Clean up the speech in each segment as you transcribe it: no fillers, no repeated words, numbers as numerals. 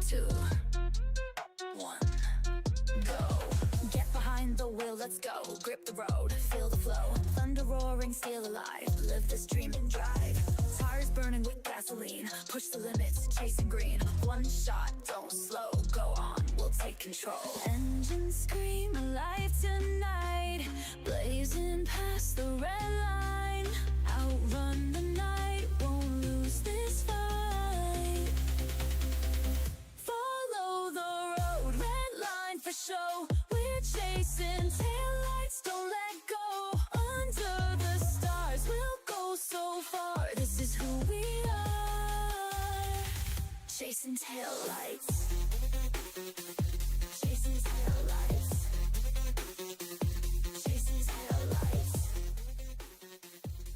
2, 1, go. Get behind the wheel, let's go. Grip the road, feel the flow. Thunder roaring, steel alive. Live this dream and drive. Tires burning with gasoline. Push the limits, chasing green. One shot, don't slow. Go on, we'll take control. Engines scream alive tonight. Blazing past the red line. Outrun the night, won't lose this fight. Follow the road, red line for show. We're chasing taillights, don't let go. Under the stars, we'll go so far. This is who we are. Chasing taillights. Chasing taillights. Chasing taillights.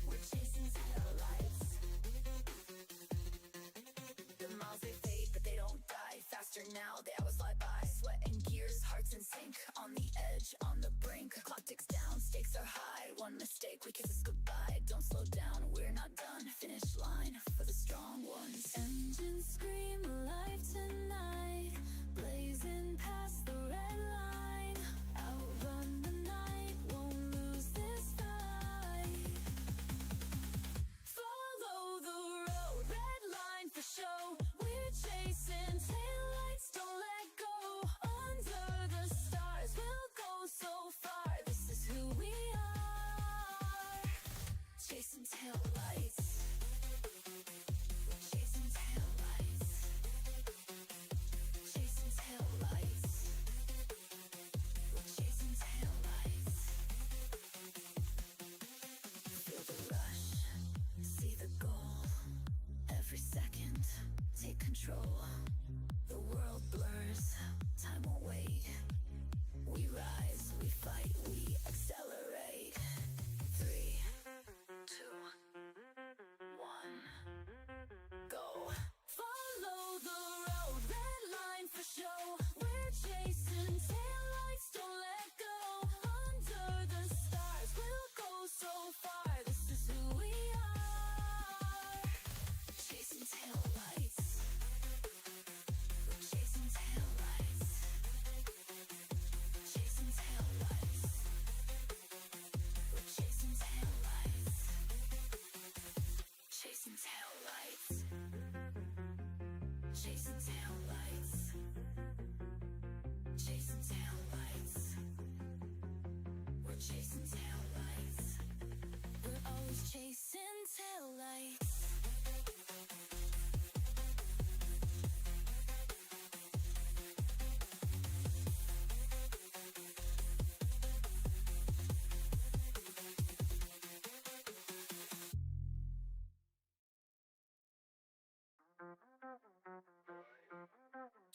We're chasing taillights. The miles they fade, but they don't die. Faster now, the hours fly by. Sweat and gears, hearts in sync. On the edge, on the brink. Clock ticks down, stakes are high. One mistake, we kiss us goodbye. Don't slow down, we're not done. Finish line for the strong ones. Engines scream alive tonight. Blazing past the red line. Outrun the night, won't lose this fight. Follow the road, red line for show. We're chasing taillights, don't let go. Under the stars, we'll go so far. This is who we are. Chasing taillights. We're chasing taillights. Chasing taillights. We're chasing taillights. Feel the rush, see the goal. Every second, take control. The world blurs, time won't wait. We rise, we fight, we accelerate. 3, 2, 1, go. Follow the road, red line for show. We're chasing taillights, don't let go. Under the stars, we'll go so far. This is who we are. Chasing taillights. We're chasing taillights. Chasing taillights. We're chasing taillights. Chasing taillights. Chasing taillights. Chasing taillights. We're chasing taillights. We're always chasing taillights.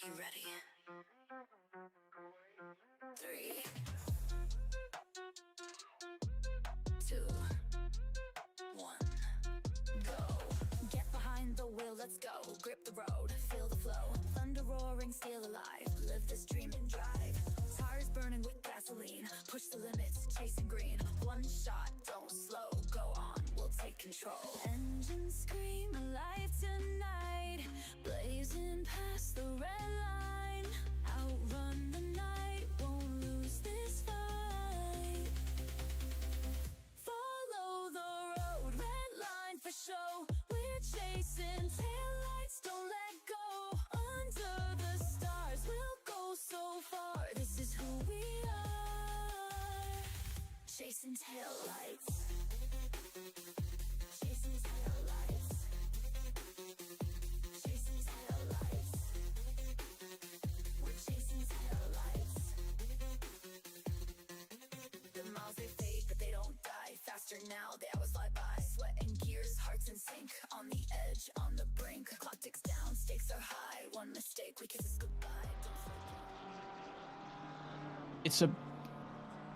You ready? 3, 2, 1, go. Get behind the wheel, let's go. Grip the road, feel the flow. Thunder roaring, steel alive. Live this dream and drive. Tires burning with gasoline. Push the limits, chasing green. One shot, don't slow. Go on, we'll take control. Engines scream alive tonight. Blazing past the red line. Outrun the night, won't lose this fight. Follow the road, red line for show. We're chasing taillights, don't let go. Under the stars, we'll go so far. This is who we are. Chasing taillights. Chasing taillights. Chasing taillights. We're chasing taillights. The miles they fade, but they don't die. Faster now, the hours fly by. Sweat and gears, hearts in sync. On the edge, on the brink. Clock ticks down, stakes are high. One mistake, we kiss us goodbye. Don't slow down. It's a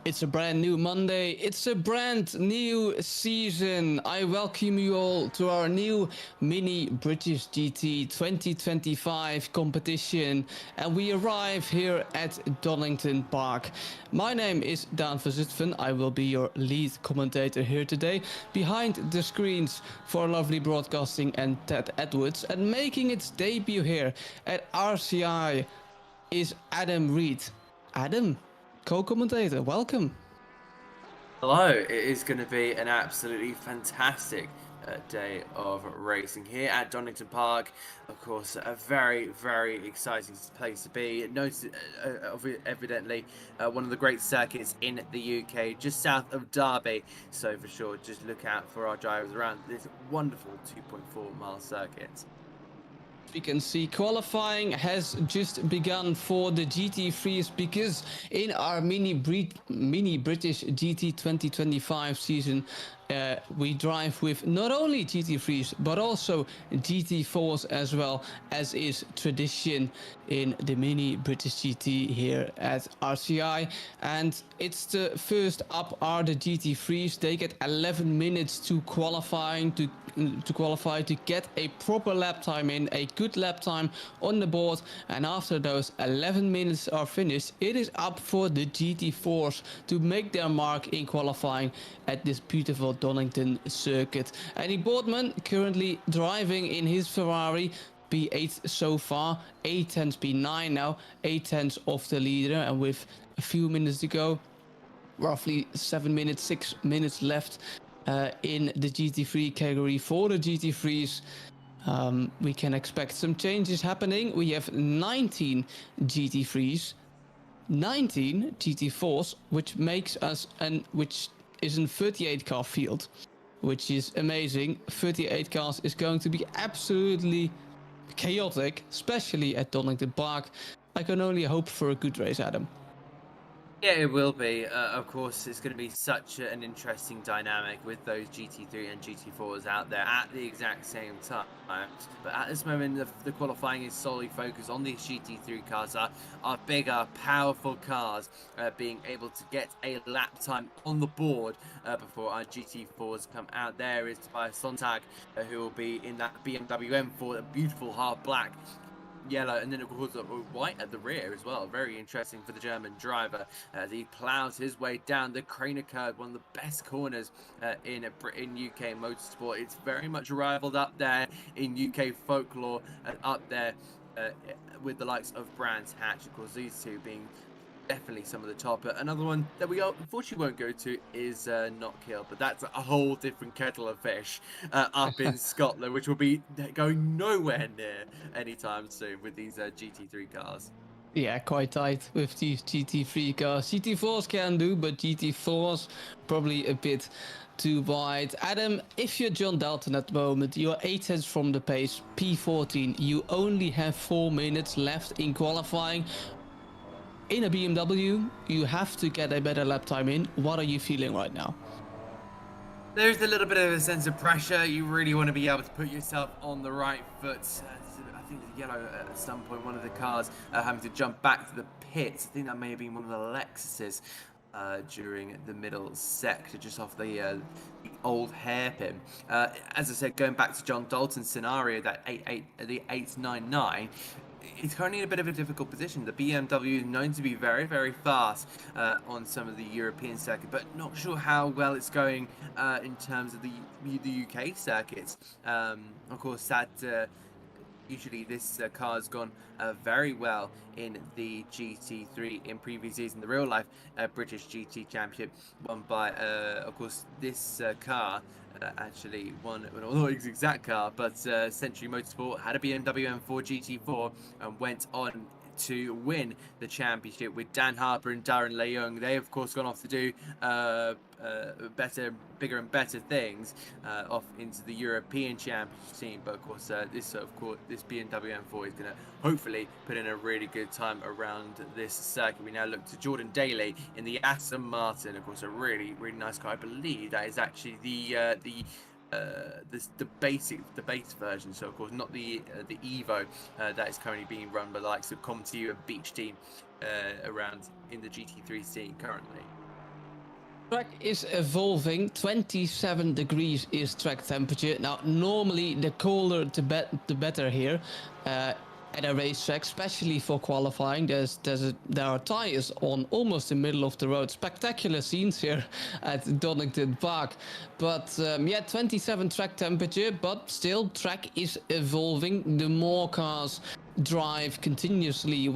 It's a brand new Monday. It's a brand new season. I welcome you all to our new mini British GT 2025 competition. And we arrive here at Donington Park. My name is Daan van Zutphen. I will be your lead commentator here today. Behind the screens for lovely broadcasting and Ted Edwards. And making its debut here at RCI is Adam Reed. Adam, co-commentator, welcome. Hello, it is going to be an absolutely fantastic day of racing here at Donington Park. Of course, a very, very exciting place to be. Evidently, one of the great circuits in the UK, just south of Derby. So for sure, just look out for our drivers around this wonderful 2.4-mile circuit. We can see qualifying has just begun for the GT3s because in our mini British GT 2025 season we drive with not only GT3s but also GT4s as well, as is tradition in the mini British GT here at RCI. And it's the first up are the GT3s. They get 11 minutes to qualify to get a proper lap time in, a good lap time on the board. And after those 11 minutes are finished, it is up for the GT4s to make their mark in qualifying at this beautiful Donington circuit. Andy Boardman currently driving in his Ferrari P8 so far, 8 tenths P9 now, 8 tenths off the leader, and with a few minutes to go, roughly 6 minutes left in the GT3 category for the GT3s. We can expect some changes happening. We have 19 GT3s, 19 GT4s, which makes us which is a 38 car field, which is amazing. 38 cars is going to be absolutely chaotic, especially at Donington Park. I can only hope for a good race, Adam. Yeah, it will be. Of course, it's going to be such an interesting dynamic with those GT3 and GT4s out there at the exact same time. But at this moment, the qualifying is solely focused on these GT3 cars, our bigger, powerful cars, being able to get a lap time on the board before our GT4s come out. There is Tobias Sontag, who will be in that BMW M4, a beautiful half black, yellow, and then of course white at the rear as well. Very interesting for the German driver as he plows his way down the Craner curve, one of the best corners in UK motorsport. It's very much rivaled up there in UK folklore and up there with the likes of Brands Hatch. Of course, these two being definitely some of the top. Another one that we unfortunately won't go to is Not Kill, but that's a whole different kettle of fish up in Scotland, which will be going nowhere near anytime soon with these GT3 cars. Yeah, quite tight with these GT3 cars. GT4s can do, but GT4s probably a bit too wide. Adam, if you're John Dalton at the moment, you're 8 tenths from the pace, P14. You only have 4 minutes left in qualifying. In a BMW, you have to get a better lap time in. What are you feeling right now? There's a little bit of a sense of pressure. You really want to be able to put yourself on the right foot. I think the yellow at some point, one of the cars having to jump back to the pits. I think that may have been one of the Lexuses during the middle sector, just off the old hairpin. As I said, going back to John Dalton's scenario, that the 899. It's currently in a bit of a difficult position. The BMW is known to be very, very fast on some of the European circuit, but not sure how well it's going in terms of the UK circuits. Of course, that usually this car has gone very well in the GT3 in previous years in the real life British GT Championship, won by, of course, this car. Actually won, well, not his exact car, but Century Motorsport had a BMW M4 GT4 and went on to win the championship with Dan Harper and Darren Leung. They of course gone off to do bigger and better things off into the European Championship team. But of course, this BMW M4 is going to hopefully put in a really good time around this circuit. We now look to Jordan Daly in the Aston Martin. Of course, a really, really nice car. I believe that is actually the base version, so of course not the Evo that is currently being run by the likes of ComTU and Beach Team around in the GT3 scene currently. Track is evolving. 27 degrees is track temperature. Now, normally the colder the better here. At a racetrack, especially for qualifying, there are tires on almost the middle of the road. Spectacular scenes here at Donington Park. But yeah, 27 track temperature, but still track is evolving. The more cars drive continuously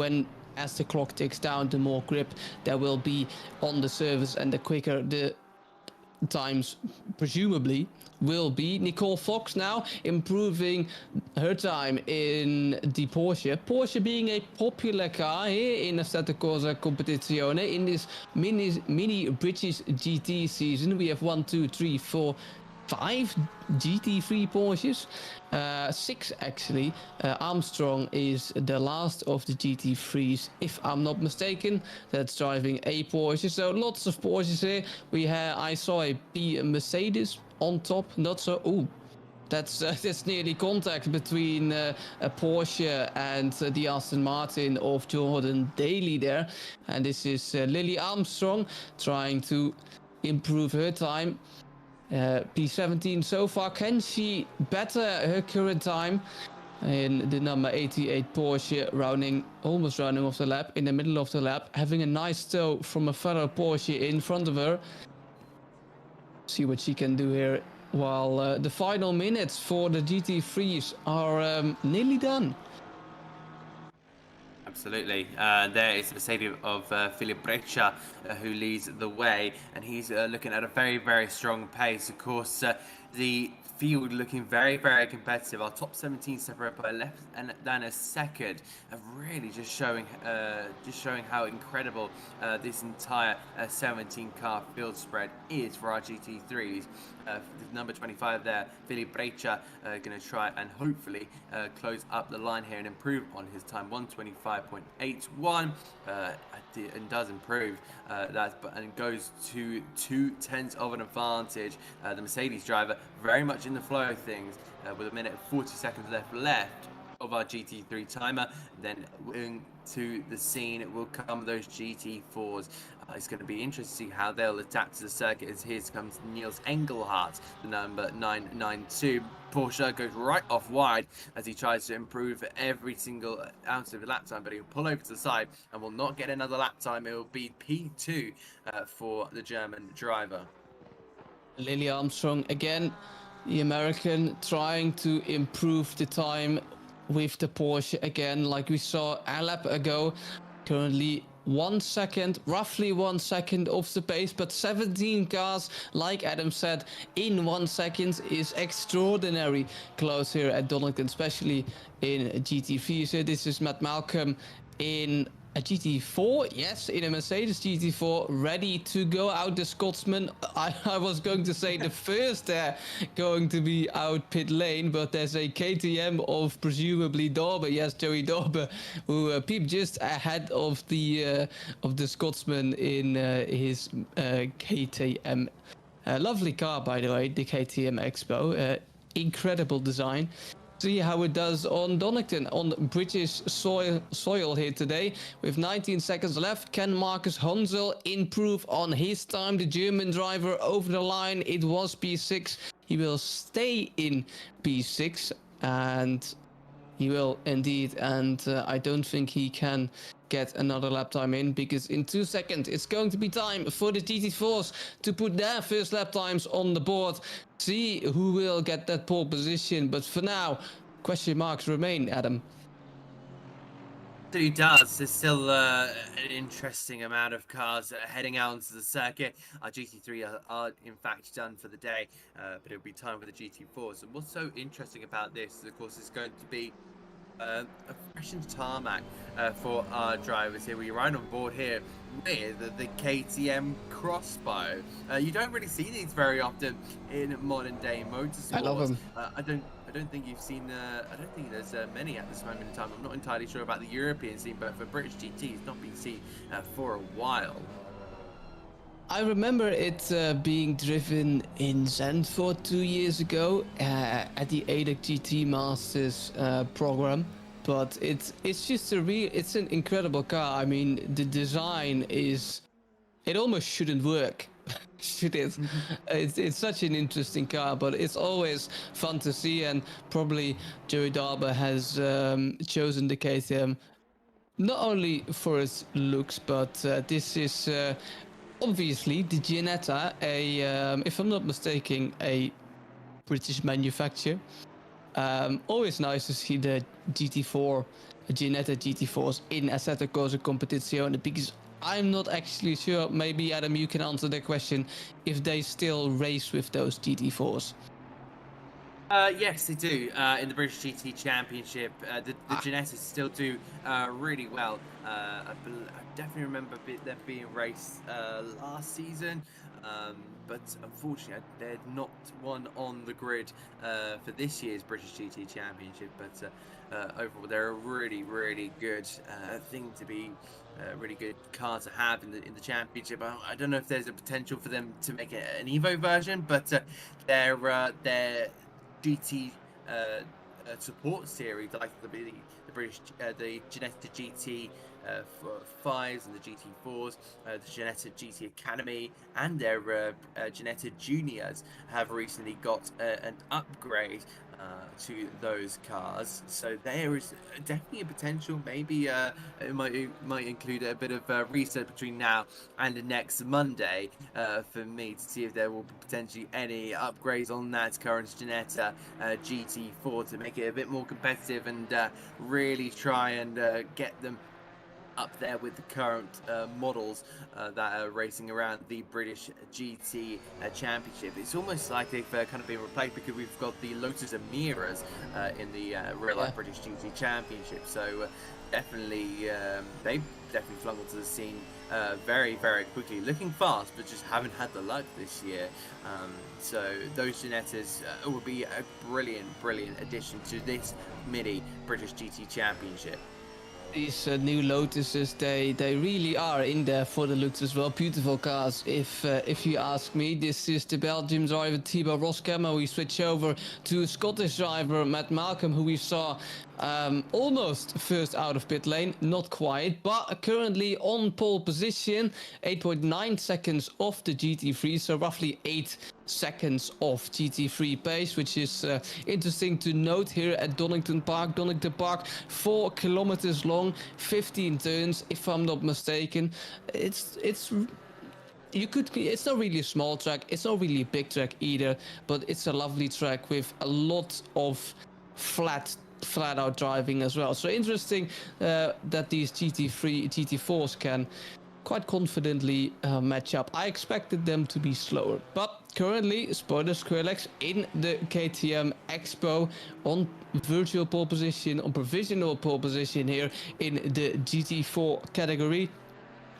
as the clock ticks down, the more grip there will be on the surface, and the quicker the times presumably will be. Nicole Fox now improving her time in the Porsche being a popular car here in Assetto Corsa Competizione. In this mini British GT season, we have 1, 2, 3, 4, 5 GT3 Porsches, 6 actually. Armstrong is the last of the GT3s, if I'm not mistaken, that's driving a Porsche. So lots of Porsches here. I saw a Mercedes on top, not so. Ooh, that's nearly contact between a Porsche and the Aston Martin of Jordan Daly there. And this is Lily Armstrong trying to improve her time. P17 so far. Can she better her current time in the number 88 Porsche, almost running off the lap, in the middle of the lap, having a nice tow from a fellow Porsche in front of her. See what she can do here, while the final minutes for the GT3s are nearly done. Absolutely. There is Mercedes of Philip Breccia who leads the way, and he's looking at a very, very strong pace. Of course, the field looking very, very competitive. Our top 17 separate by less than a second, really just showing how incredible this entire 17 car field spread is for our GT3s. The number 25 there, Philip Breccia, going to try and hopefully close up the line here and improve on his time, 125.81, and does improve that, and goes to 2/10 of an advantage. The Mercedes driver very much in the flow of things, with a minute and 40 seconds left of our GT3 timer. Then into the scene will come those GT4s. It's going to be interesting to see how they'll adapt to the circuit, as here comes Niels Engelhardt, the number 992. Porsche goes right off wide as he tries to improve every single ounce of the lap time, but he'll pull over to the side and will not get another lap time. It will be P2 for the German driver. Lily Armstrong again, the American, trying to improve the time with the Porsche again, like we saw a lap ago. Currently 1 second, roughly 1 second off the pace, but 17 cars, like Adam said, in 1 second is extraordinary close here at Donington, especially in GT3. So this is Matt Malcolm in a GT4, yes, in a Mercedes GT4, ready to go out. The Scotsman, I was going to say the first going to be out pit lane, but there's a KTM of presumably Dorber, yes, Joey Dorber, who peeped just ahead of the Scotsman in his KTM. Lovely car, by the way, the KTM Expo. Incredible design. See how it does on Donington, on British soil here today. With 19 seconds left, can Marcus Hansel improve on his time? The German driver over the line, it was P6. He will stay in P6, and he will indeed, and I don't think he can get another lap time in, because in 2 seconds it's going to be time for the GT4s to put their first lap times on the board. See who will get that pole position, but for now, question marks remain, Adam. It does. There's still an interesting amount of cars heading out onto the circuit. Our GT3 are in fact done for the day, but it'll be time for the GT4s. And what's so interesting about this is, of course, it's going to be a freshened tarmac for our drivers here. We ride on board here with the KTM Crossbow. You don't really see these very often in modern day motorsports. I love them. I don't think you've seen. I don't think there's many at this moment in time. I'm not entirely sure about the European scene, but for British GT, it's not been seen for a while. I remember it being driven in Zandvoort 2 years ago at the ADAC GT Masters program, but it's just it's an incredible car. I mean, the design it almost shouldn't work shoot it. It's such an interesting car, but it's always fun to see. And probably Joey Darber has chosen the KTM not only for its looks, but this is obviously the Ginetta, if I'm not mistaken, a British manufacturer. Always nice to see the GT4, Ginetta GT4s in Assetto Corsa Competizione, because I'm not actually sure. Maybe Adam, you can answer that question, if they still race with those GT4s. Yes, they do. In the British GT Championship, the Ginettas still do really well. I definitely remember them being raced last season, but unfortunately, they're not one on the grid for this year's British GT Championship. But overall, they're a really, really good thing to be. Really good car to have in the championship. I don't know if there's a potential for them to make an Evo version, but their GT support series, like the British, the Ginetta GT 5s and the GT4s, the Ginetta GT Academy, and their Ginetta Juniors have recently got an upgrade to those cars. So there is definitely a potential. Maybe it might include a bit of research between now and next Monday for me to see if there will be potentially any upgrades on that current Ginetta GT4 to make it a bit more competitive and really try and get them up there with the current models that are racing around the British GT Championship. It's almost like they've kind of been replaced, because we've got the Lotus Emiras in the real life British GT Championship. So definitely, they've definitely flung onto the scene very, very quickly, looking fast, but just haven't had the luck this year. So those Ginettas will be a brilliant addition to this mini British GT Championship. These new Lotuses, they really are in there for the looks as well. Beautiful cars, if you ask me. This is the Belgian driver Thibaut Roskam. We switch over to Scottish driver Matt Malcolm, who we saw almost first out of pit lane, not quite, but currently on pole position, 8.9 seconds off the GT3, so roughly 8 seconds off GT3 pace, which is interesting to note here at Donington Park. Donington Park, 4 kilometers long, 15 turns, if I'm not mistaken. It's not really a small track, it's not really a big track either, but it's a lovely track with a lot of flat out driving as well. So interesting that these GT4s can quite confidently match up. I expected them to be slower, but currently Spoiler Skrillex in the KTM Expo on virtual pole position, on provisional pole position here in the GT4 category.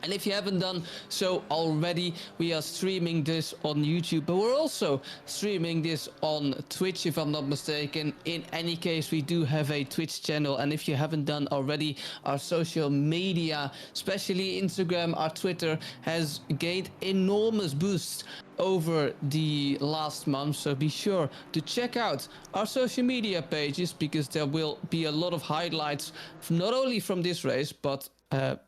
And if you haven't done so already, we are streaming this on YouTube, but we're also streaming this on Twitch, if I'm not mistaken. In any case, we do have a Twitch channel, and if you haven't done already, our social media, especially Instagram, our Twitter, has gained enormous boosts over the last month, so be sure to check out our social media pages, because there will be a lot of highlights, not only from this race, but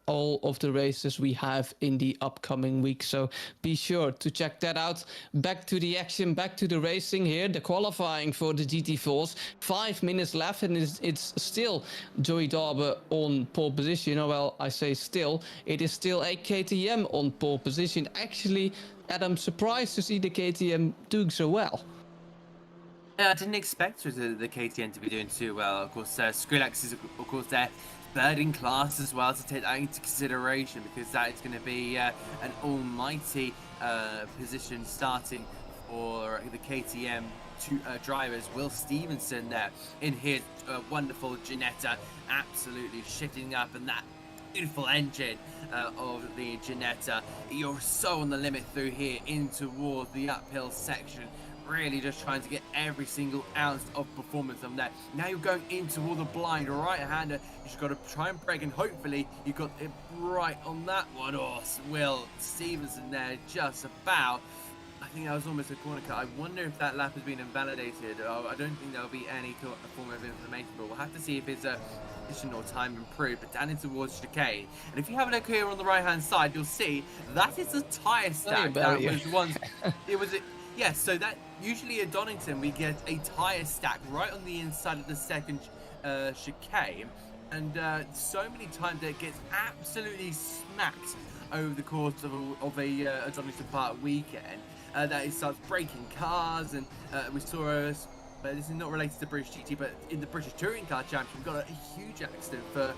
all of the races we have in the upcoming week. So be sure to check that out. Back to the action, back to the racing here. The qualifying for the GT4s. 5 minutes left, and it's still Joey Darber on pole position. Oh, well, I say still. It is still a KTM on pole position. Actually, Adam, surprised to see the KTM doing so well. I didn't expect the KTM to be doing too well. Of course, Skrillex is, of course, there. Third in class as well, to take that into consideration, because that is going to be an almighty position starting for the KTM drivers. Will Stevenson there in his wonderful Ginetta, absolutely shitting up, and that beautiful engine of the Ginetta. You're so on the limit through here in towards the uphill section. Really just trying to get every single ounce of performance on that. Now you're going in toward the blind right-hander. You just got to try and brake, and hopefully you got it right on that one. Oh, Will Stevenson there just about I think that was almost a corner cut. I wonder if that lap has been invalidated. I don't think there'll be any form of information, but we'll have to see if his position or time improved. But down in towards chicane, and if you have a look here on the right-hand side, you'll see that is a tyre stack that was once. It was. Yes, so that usually at Donington we get a tyre stack right on the inside of the second chicane, and so many times that it gets absolutely smacked over the course of a Donington Park weekend. That it starts breaking cars, and we saw this is not related to British GT, but in the British Touring Car Championship, we got a huge accident for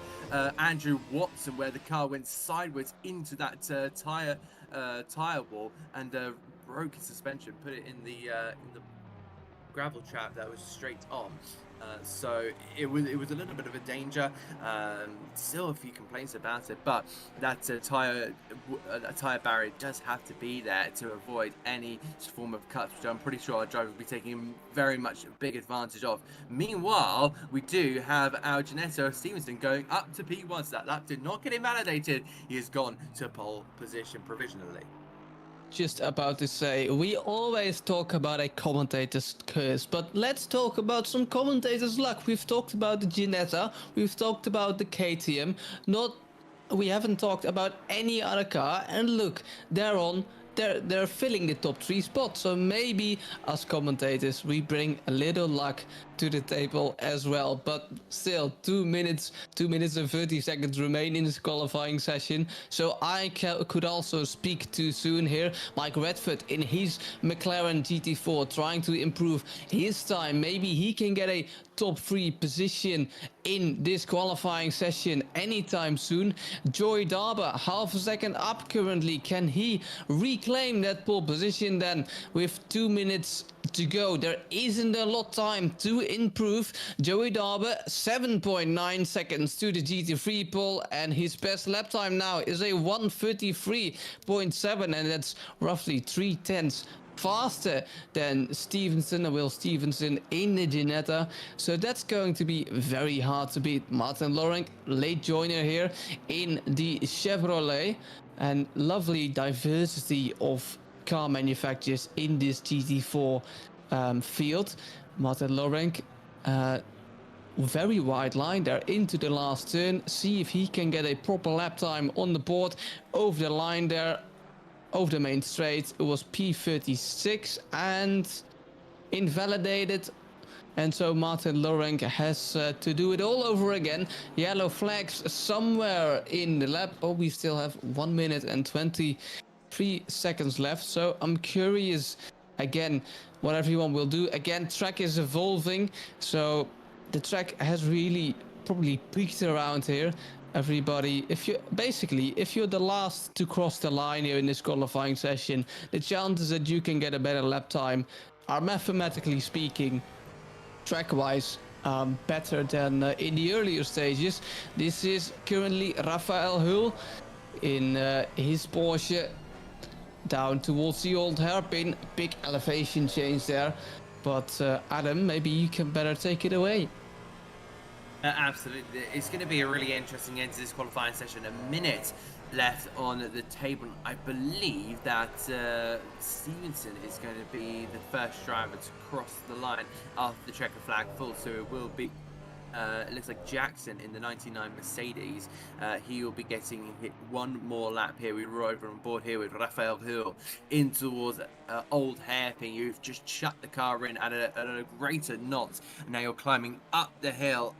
Andrew Watson, where the car went sideways into that tire wall and broke his suspension, put it in the gravel trap that was straight on. So it was a little bit of a danger. Still a few complaints about it, but that tire barrier does have to be there to avoid any form of cuts, which I'm pretty sure our driver will be taking very much big advantage of. Meanwhile, we do have our Ginetto Stevenson going up to P1, so that lap did not get invalidated. He has gone to pole position provisionally. Just about to say, we always talk about a commentator's curse, but let's talk about some commentator's luck. We've talked about the Ginetta, we've talked about the KTM, we haven't talked about any other car, and look, they're filling the top 3 spots. So maybe as commentators we bring a little luck to the table as well. But still, 2 minutes and 30 seconds remain in this qualifying session, so I could also speak too soon here. Mike Redford in his McLaren GT4 trying to improve his time. Maybe he can get a top 3 position in this qualifying session anytime soon. Joey Darber half a second up currently. Can he reclaim that pole position then with 2 minutes to go? There isn't a lot of time to improve. Joey Darber 7.9 seconds to the GT3 pole, and his best lap time now is a 1:33.7, and that's roughly 3/10 faster than Will Stevenson in the Ginetta. So that's going to be very hard to beat. Martin Lorenk, late joiner here in the Chevrolet, and lovely diversity of car manufacturers in this GT4 field. Martin Lorenk, very wide line there into the last turn. See if he can get a proper lap time on the board over the line there. Over the main straight, it was P36 and invalidated, and so Martin Lorenk has to do it all over again. Yellow flags somewhere in the lap. Oh, we still have 1 minute and 23 seconds left, so I'm curious again what everyone will do. Again, track is evolving, so the track has really probably peaked around here. Everybody, if you're the last to cross the line here in this qualifying session, the chances that you can get a better lap time are, mathematically speaking, track-wise, better than in the earlier stages. This is currently Raphael Hull in his Porsche down towards the old hairpin. Big elevation change there, but Adam, maybe you can better take it away. Absolutely. It's going to be a really interesting end to this qualifying session. A minute left on the table. I believe that Stevenson is going to be the first driver to cross the line after the checker flag falls. So it will be, it looks like Jackson in the 99 Mercedes. He will be getting hit one more lap here. We're over on board here with Raphael Hull in towards old hairpin. You've just shut the car in at a greater knot, and now you're climbing up the hill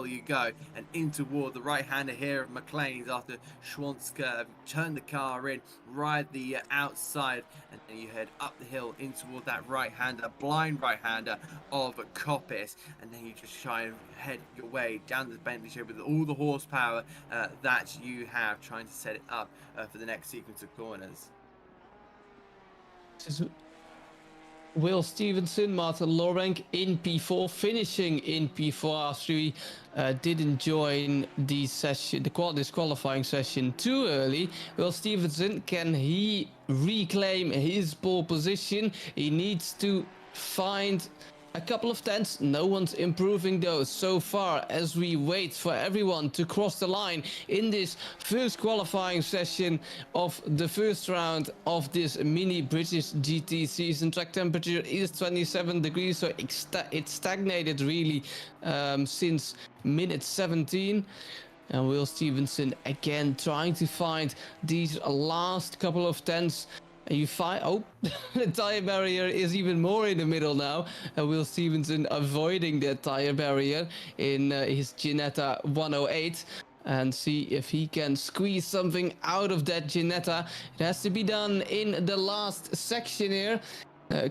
you go, and in toward the right-hander here of McLean's after Schwantz curve. Turn the car in, ride the outside, and then you head up the hill in toward that right-hander, blind right-hander of Coppice, and then you just try and head your way down the Bentley Straight with all the horsepower that you have, trying to set it up for the next sequence of corners. Will Stevenson, Martin Lorenk in P4, finishing in P4 after he didn't join the session, this qualifying session too early. Will Stevenson, can he reclaim his pole position? He needs to find A couple of tenths, no one's improving those so far as we wait for everyone to cross the line in this first qualifying session of the first round of this mini British GT season. Track temperature is 27 degrees, so it stagnated really since minute 17. And Will Stevenson again trying to find these last couple of tenths. And you find, oh, the tire barrier is even more in the middle now. And Will Stevenson avoiding that tire barrier in his Ginetta 108. And see if he can squeeze something out of that Ginetta. It has to be done in the last section here.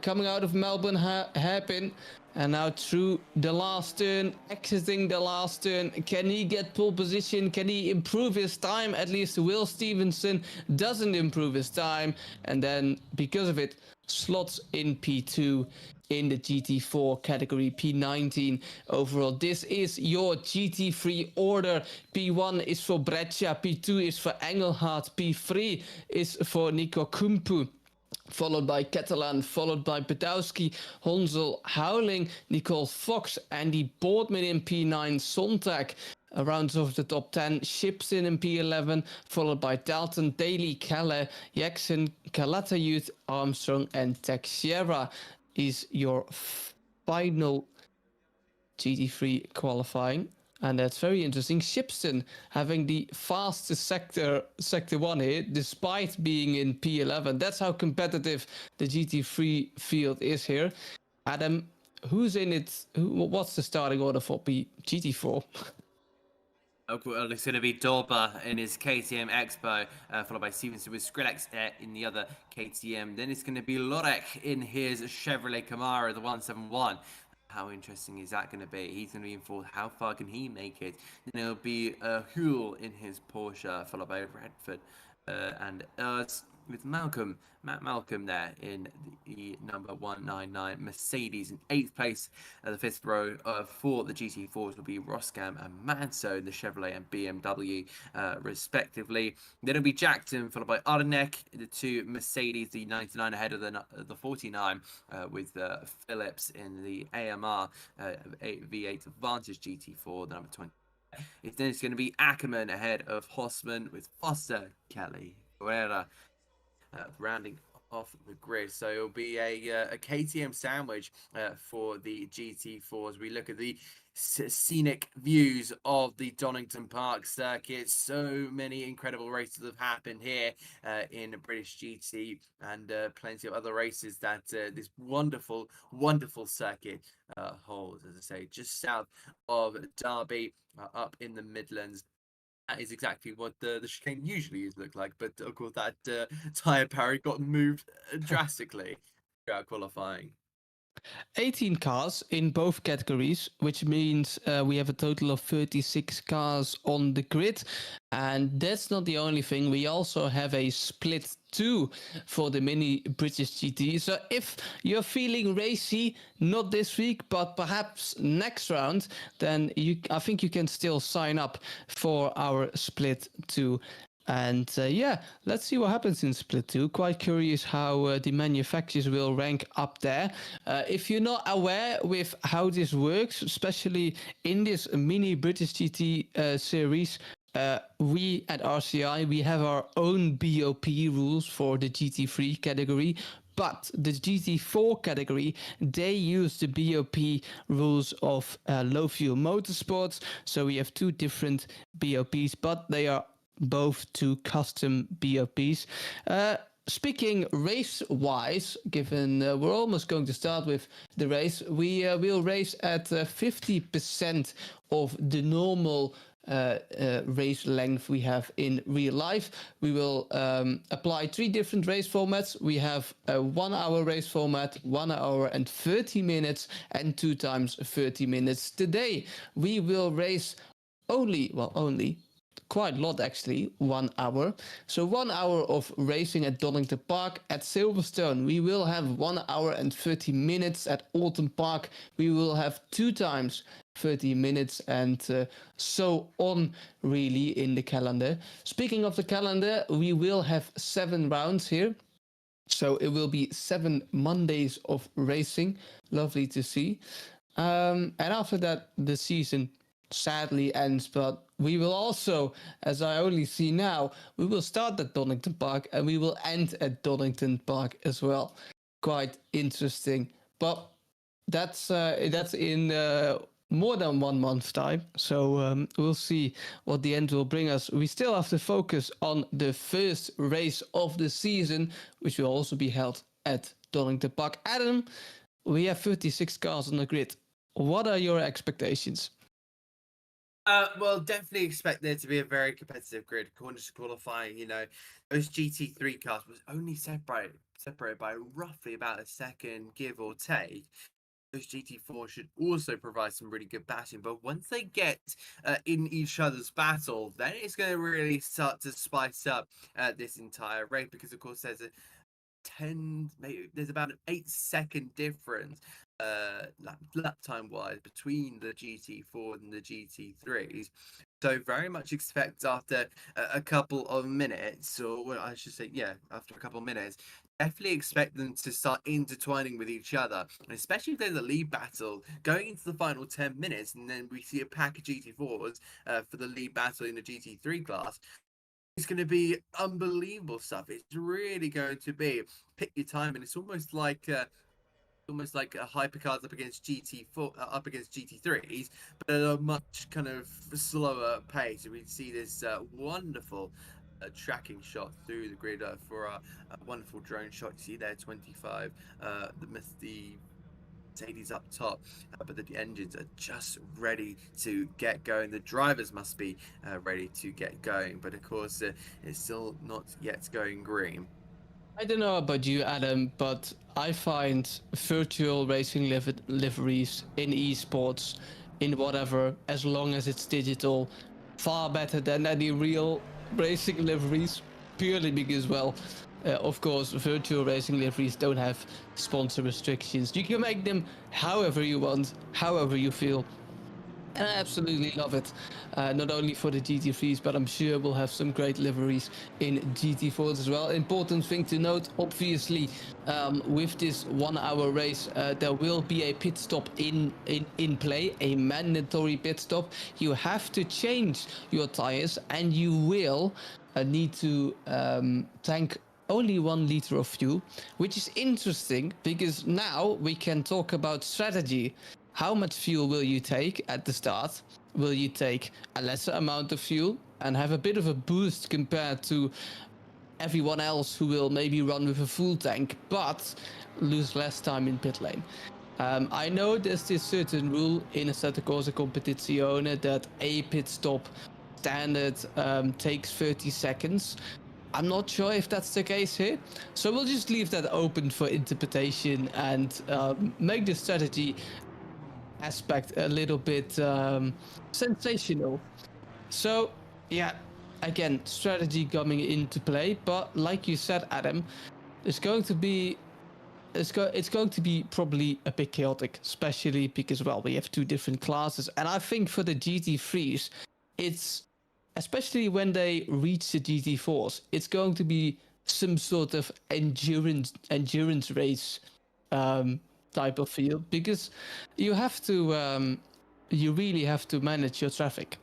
Coming out of Melbourne hairpin. And now through the last turn, exiting the last turn. Can he get pole position? Can he improve his time? At least Will Stevenson doesn't improve his time. And then, because of it, slots in P2 in the GT4 category, P19 overall. This is your GT3 order. P1 is for Breccia, P2 is for Engelhard, P3 is for Nico Kumpu, followed by Catalan, followed by Pedowski, Honzel, Howling, Nicole Fox, Andy Boardman in P9, Sontag, rounds off the top 10, Shipson in P11, followed by Dalton, Daly, Kalle, Jackson, Calatayud, Armstrong, and Texiera is your final GT3 qualifying. And that's very interesting. Shipston having the fastest sector 1 here, despite being in P11. That's how competitive the GT3 field is here. Adam, who's in it? What's the starting order for GT4? Well, it's going to be Dorba in his KTM Expo, followed by Stevenson with Skrillex in the other KTM. Then it's going to be Lorek in his Chevrolet Camaro, the 171. How interesting is that going to be? He's going to be in fourth. How far can he make it? Then it'll be Huel in his Porsche, followed by Redford and with Matt Malcolm there in the number 199 Mercedes in 8th place. The 5th row for the GT4s will be Roskam and Manso in the Chevrolet and BMW respectively. Then it'll be Jackson, followed by Ardenek, the 2 Mercedes, the 99 ahead of the 49 with Phillips in the AMR V8 Advantage GT4, the number 20. Then it's going to be Ackerman ahead of Hossman with Foster, Kelly, Herrera, rounding off the grid. So it'll be a KTM sandwich for the GT4 as we look at the scenic views of the Donington Park circuit. So many incredible races have happened here in British GT and plenty of other races that this wonderful circuit holds, as I say, just south of Derby, up in the Midlands. That is exactly what the chicane usually look like, but of course that tyre barrier got moved drastically throughout qualifying. 18 cars in both categories, which means we have a total of 36 cars on the grid. And that's not the only thing. We also have a split 2 for the mini British GT. So if you're feeling racy, not this week, but perhaps next round, then I think you can still sign up for our split 2. And yeah, let's see what happens in Split 2. Quite curious how the manufacturers will rank up there. If you're not aware with how this works, especially in this mini British GT series, we at RCI, we have our own BOP rules for the GT3 category. But the GT4 category, they use the BOP rules of Low Fuel Motorsports. So we have 2 different BOPs, but they are both 2 custom BOPs. Speaking race-wise, given we're almost going to start with the race, we will race at 50% of the normal race length we have in real life. We will apply 3 different race formats. We have a 1-hour race format, 1 hour and 30 minutes, and 2 times 30 minutes. Today, we will race only quite a lot actually, 1 hour. So 1 hour of racing at Donington Park. At Silverstone, we will have 1 hour and 30 minutes. At Alton Park, we will have 2 times 30 minutes, and so on really in the calendar. Speaking of the calendar, we will have 7 rounds here. So it will be 7 Mondays of racing. Lovely to see. And after that, the season sadly ends. But we will also, as I only see now, we will start at Donington Park and we will end at Donington Park as well. Quite interesting. But that's in more than 1 month's time. So we'll see what the end will bring us. We still have to focus on the first race of the season, which will also be held at Donington Park. Adam, we have 36 cars on the grid. What are your expectations? Well, definitely expect there to be a very competitive grid. According to qualifying, those GT3 cars was only separated by roughly about a second, give or take. Those GT4 should also provide some really good battling, but once they get in each other's battle, then it's going to really start to spice up this entire race, because of course there's a 10, maybe there's about an 8-second difference lap time wise between the GT4 and the GT3s. So very much expect after a couple of minutes, or well, I should say, yeah, after a couple of minutes, definitely expect them to start intertwining with each other, and especially if there's a lead battle going into the final 10 minutes, and then we see a pack of GT4s for the lead battle in the GT3 class. It's going to be unbelievable stuff. It's really going to be pick your time, and it's almost like a hypercars up against GT4, up against GT3s, but at a much kind of slower pace. We see this wonderful tracking shot through the grid for a wonderful drone shot. You see there, 25. The Mercedes up top, but the engines are just ready to get going. The drivers must be ready to get going, but of course it's still not yet going green. I don't know about you, Adam, but I find virtual racing liveries in esports, in whatever, as long as it's digital, far better than any real racing liveries, purely because, well, of course, virtual racing liveries don't have sponsor restrictions. You can make them however you want, however you feel. And I absolutely love it. Not only for the GT3s, but I'm sure we'll have some great liveries in GT4s as well. Important thing to note, obviously, with this 1 hour race, there will be a pit stop in play, a mandatory pit stop. You have to change your tires, and you will need to tank only 1 liter of fuel, which is interesting because now we can talk about strategy. How much fuel will you take at the start? Will you take a lesser amount of fuel and have a bit of a boost compared to everyone else who will maybe run with a full tank but lose less time in pit lane? I know there's this certain rule in Assetto Corsa Competizione that a pit stop standard takes 30 seconds. I'm not sure if that's the case here, so we'll just leave that open for interpretation and make the strategy aspect a little bit sensational. So yeah, again, strategy coming into play, but like you said, Adam, it's going to be probably a bit chaotic, especially because, well, we have 2 different classes, and I think for the GT3s, it's especially when they reach the GT4s, it's going to be some sort of endurance race type of field, because you have to you really have to manage your traffic.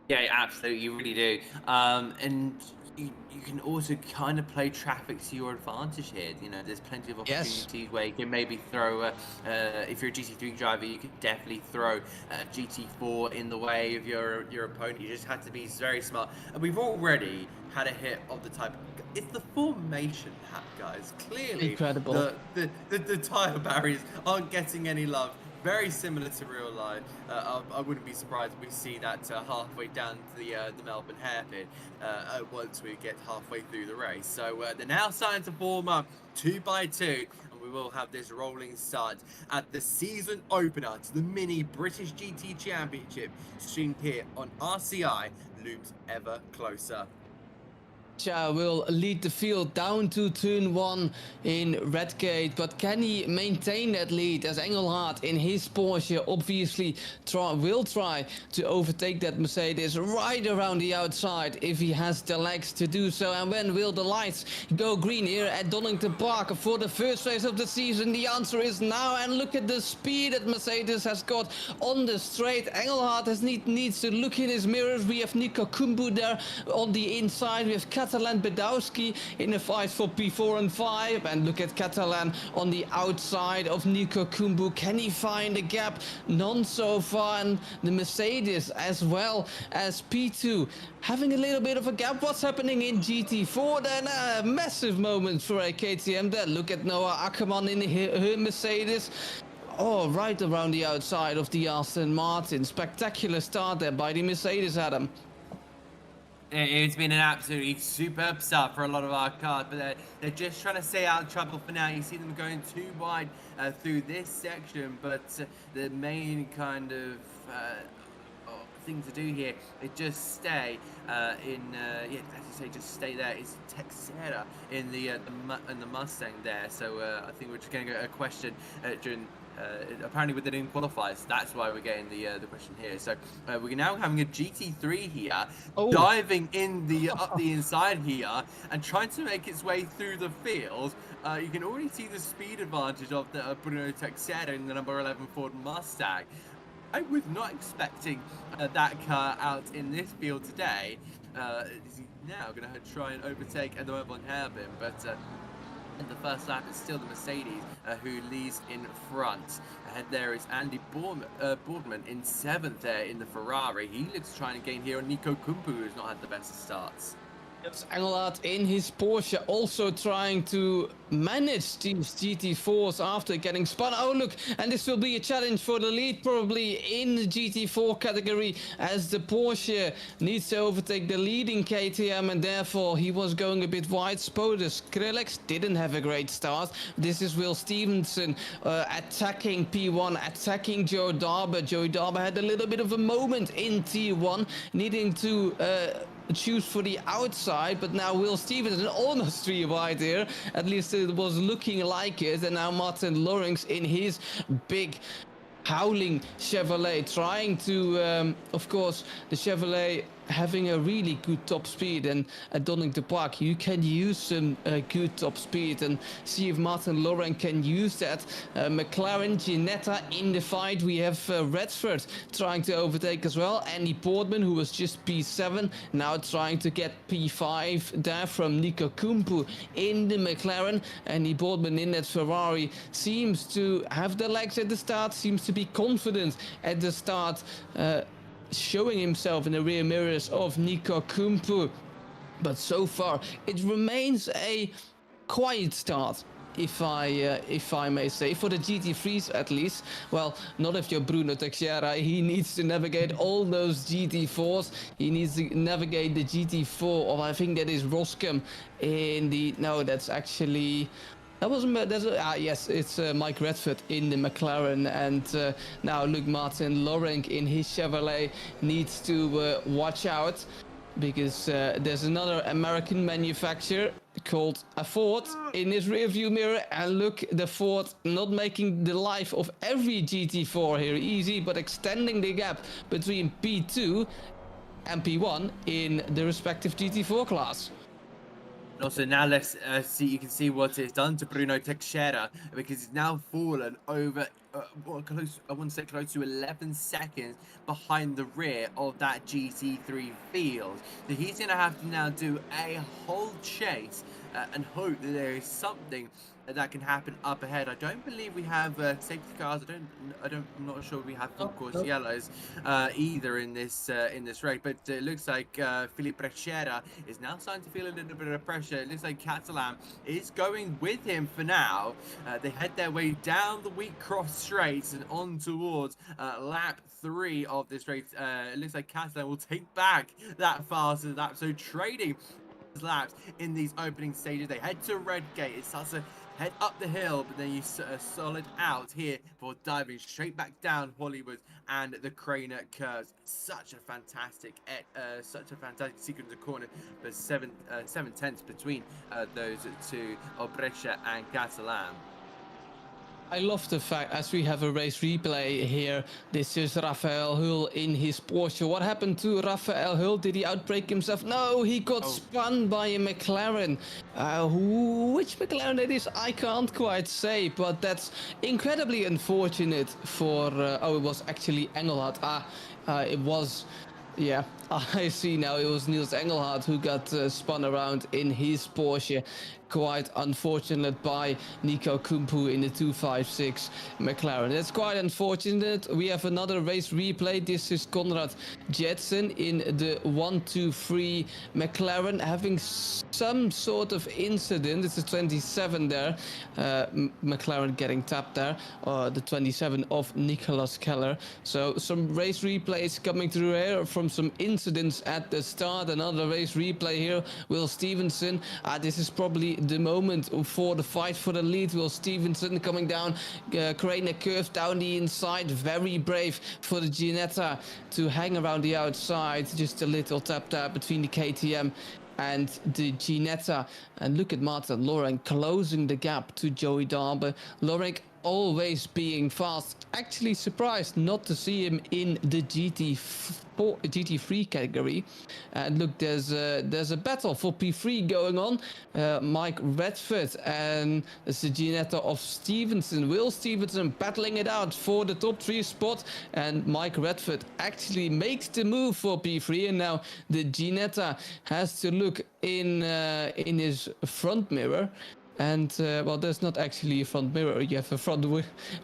Yeah, absolutely, you really do. And you can also kind of play traffic to your advantage here. There's plenty of opportunities where you can maybe throw, if you're a GT3 driver, you could definitely throw a GT4 in the way of your opponent. You just have to be very smart. And we've already had a hit of the type. It's the formation hat, guys. Clearly, Incredible. The tire barriers aren't getting any love. Very similar to real life. I wouldn't be surprised if we see that halfway down to the Melbourne hairpin once we get halfway through the race. So they're now starting to form up 2 by 2, and we will have this rolling start at the season opener to the mini British GT Championship, streamed here on RCI, looms ever closer. Will lead the field down to turn 1 in Redgate, but can he maintain that lead as Engelhardt in his Porsche obviously will try to overtake that Mercedes right around the outside if he has the legs to do so. And when will the lights go green here at Donington Park for the first race of the season? The answer is now, and look at the speed that Mercedes has got on the straight. Engelhardt needs to look in his mirrors. We have Nico Kumbu there on the inside. We have Catalan Bedowski in the fight for P4 and 5, and look at Catalan on the outside of Nico Kumbu. Can he find a gap? None so far, and the Mercedes as well as P2 having a little bit of a gap. What's happening in GT4 then? A massive moment for a KTM there. Look at Noah Ackermann in her Mercedes. Oh, right around the outside of the Aston Martin. Spectacular start there by the Mercedes, Adam. It's been an absolutely superb start for a lot of our cars, but they're just trying to stay out of trouble for now. You see them going too wide through this section, but the main kind of thing to do here is just stay as you say, just stay there. It's Texera in the Mustang there. So I think we're just going to get a question during. Apparently with the new qualifiers, that's why we're getting the question here. So we're now having a GT3 here, diving in up the inside here and trying to make its way through the field. You can already see the speed advantage of the Bruno Teixeira in the number 11 Ford Mustang. I was not expecting that car out in this field today. He's now going to try and overtake Edouard von Herben, but in the first lap, it's still the Mercedes who leads in front. Ahead there is Andy Boardman in 7th there in the Ferrari. He looks trying to gain here on Nico Kumpu, who's not had the best of starts. It's Engelhardt in his Porsche also trying to manage these GT4s after getting spun. Oh look, and this will be a challenge for the lead probably in the GT4 category, as the Porsche needs to overtake the leading KTM, and therefore he was going a bit wide. Spodus Skrillex didn't have a great start. This is Will Stevenson attacking P1, attacking Joe Darber. Joe Darber had a little bit of a moment in T1, needing to choose for the outside, but now Will Stevenson almost 3 wide here. At least it was looking like it. And now Martin Lawrence in his big howling Chevrolet trying to of course, the Chevrolet having a really good top speed, and at Donington Park you can use some good top speed, and see if Martin Loren can use that. McLaren, Ginetta in the fight. We have Redford trying to overtake as well. Andy Portman, who was just P7, now trying to get P5 there from Nico Kumpu in the McLaren. Andy Portman in that Ferrari seems to have the legs at the start, seems to be confident at the start, showing himself in the rear mirrors of Nico Kumpu. But so far it remains a quiet start, if I may say, for the GT3s at least. Well, not if you're Bruno Teixeira. He needs to navigate all those GT4s. He needs to navigate the GT4, or I think that is Roscom in the... No, that's actually... That wasn't... yes, it's Mike Redford in the McLaren. And now Luke Martin Lorenk in his Chevrolet needs to watch out, because there's another American manufacturer called a Ford in his rearview mirror. And look, the Ford not making the life of every GT4 here easy, but extending the gap between P2 and P1 in the respective GT4 class. Also, now let's see. You can see what it's done to Bruno Teixeira, because he's now fallen over, close. I want to say close to 11 seconds behind the rear of that GT3 field. So he's going to have to now do a whole chase and hope that there is something that can happen up ahead. I don't believe we have safety cars. I'm not sure we have full course yellows either in this race. But it looks like Philippe Brechera is now starting to feel a little bit of pressure. It looks like Catalan is going with him for now. They head their way down the Wheat Cross straights and on towards lap 3 of this race. It looks like Catalan will take back that fastest lap. So trading laps in these opening stages. They head to Redgate. It starts to head up the hill, but then you solid out here for diving straight back down Hollywood and the Craner curves. Such a fantastic sequence of corner, but 7/10 between those two, Brescia and Catalan. I love the fact, as we have a race replay here, this is Raphael Hull in his Porsche. What happened to Raphael Hull? Did he outbrake himself? No, he got spun by a McLaren. Which McLaren it is, I can't quite say, but that's incredibly unfortunate for... it was actually Engelhardt. It was... Yeah, I see now. It was Niels Engelhardt who got spun around in his Porsche. Quite unfortunate by Nico Kumpu in the 256 McLaren. That's quite unfortunate. We have another race replay. This is Konrad Jetson in the 123 McLaren having some sort of incident. It's a 27 there. McLaren getting tapped there. The 27 of Nicolas Keller. So some race replays coming through here from some incidents at the start. Another race replay here. Will Stevenson. This is probably the moment for the fight for the lead. Will Stevenson coming down, Craner curve down the inside. Very brave for the Ginetta to hang around the outside. Just a little tap between the KTM and the Ginetta. And look at Martin Lorenk closing the gap to Joey Darby. Lorenk always being fast. Actually surprised not to see him in the GT3 category. And look, there's a battle for P3 going on. Mike Redford and the Ginetta of Stevenson. Will Stevenson battling it out for the top 3 spot, and Mike Redford actually makes the move for P3. And now the Ginetta has to look in his front mirror. And, well, there's not actually a front mirror. You have a front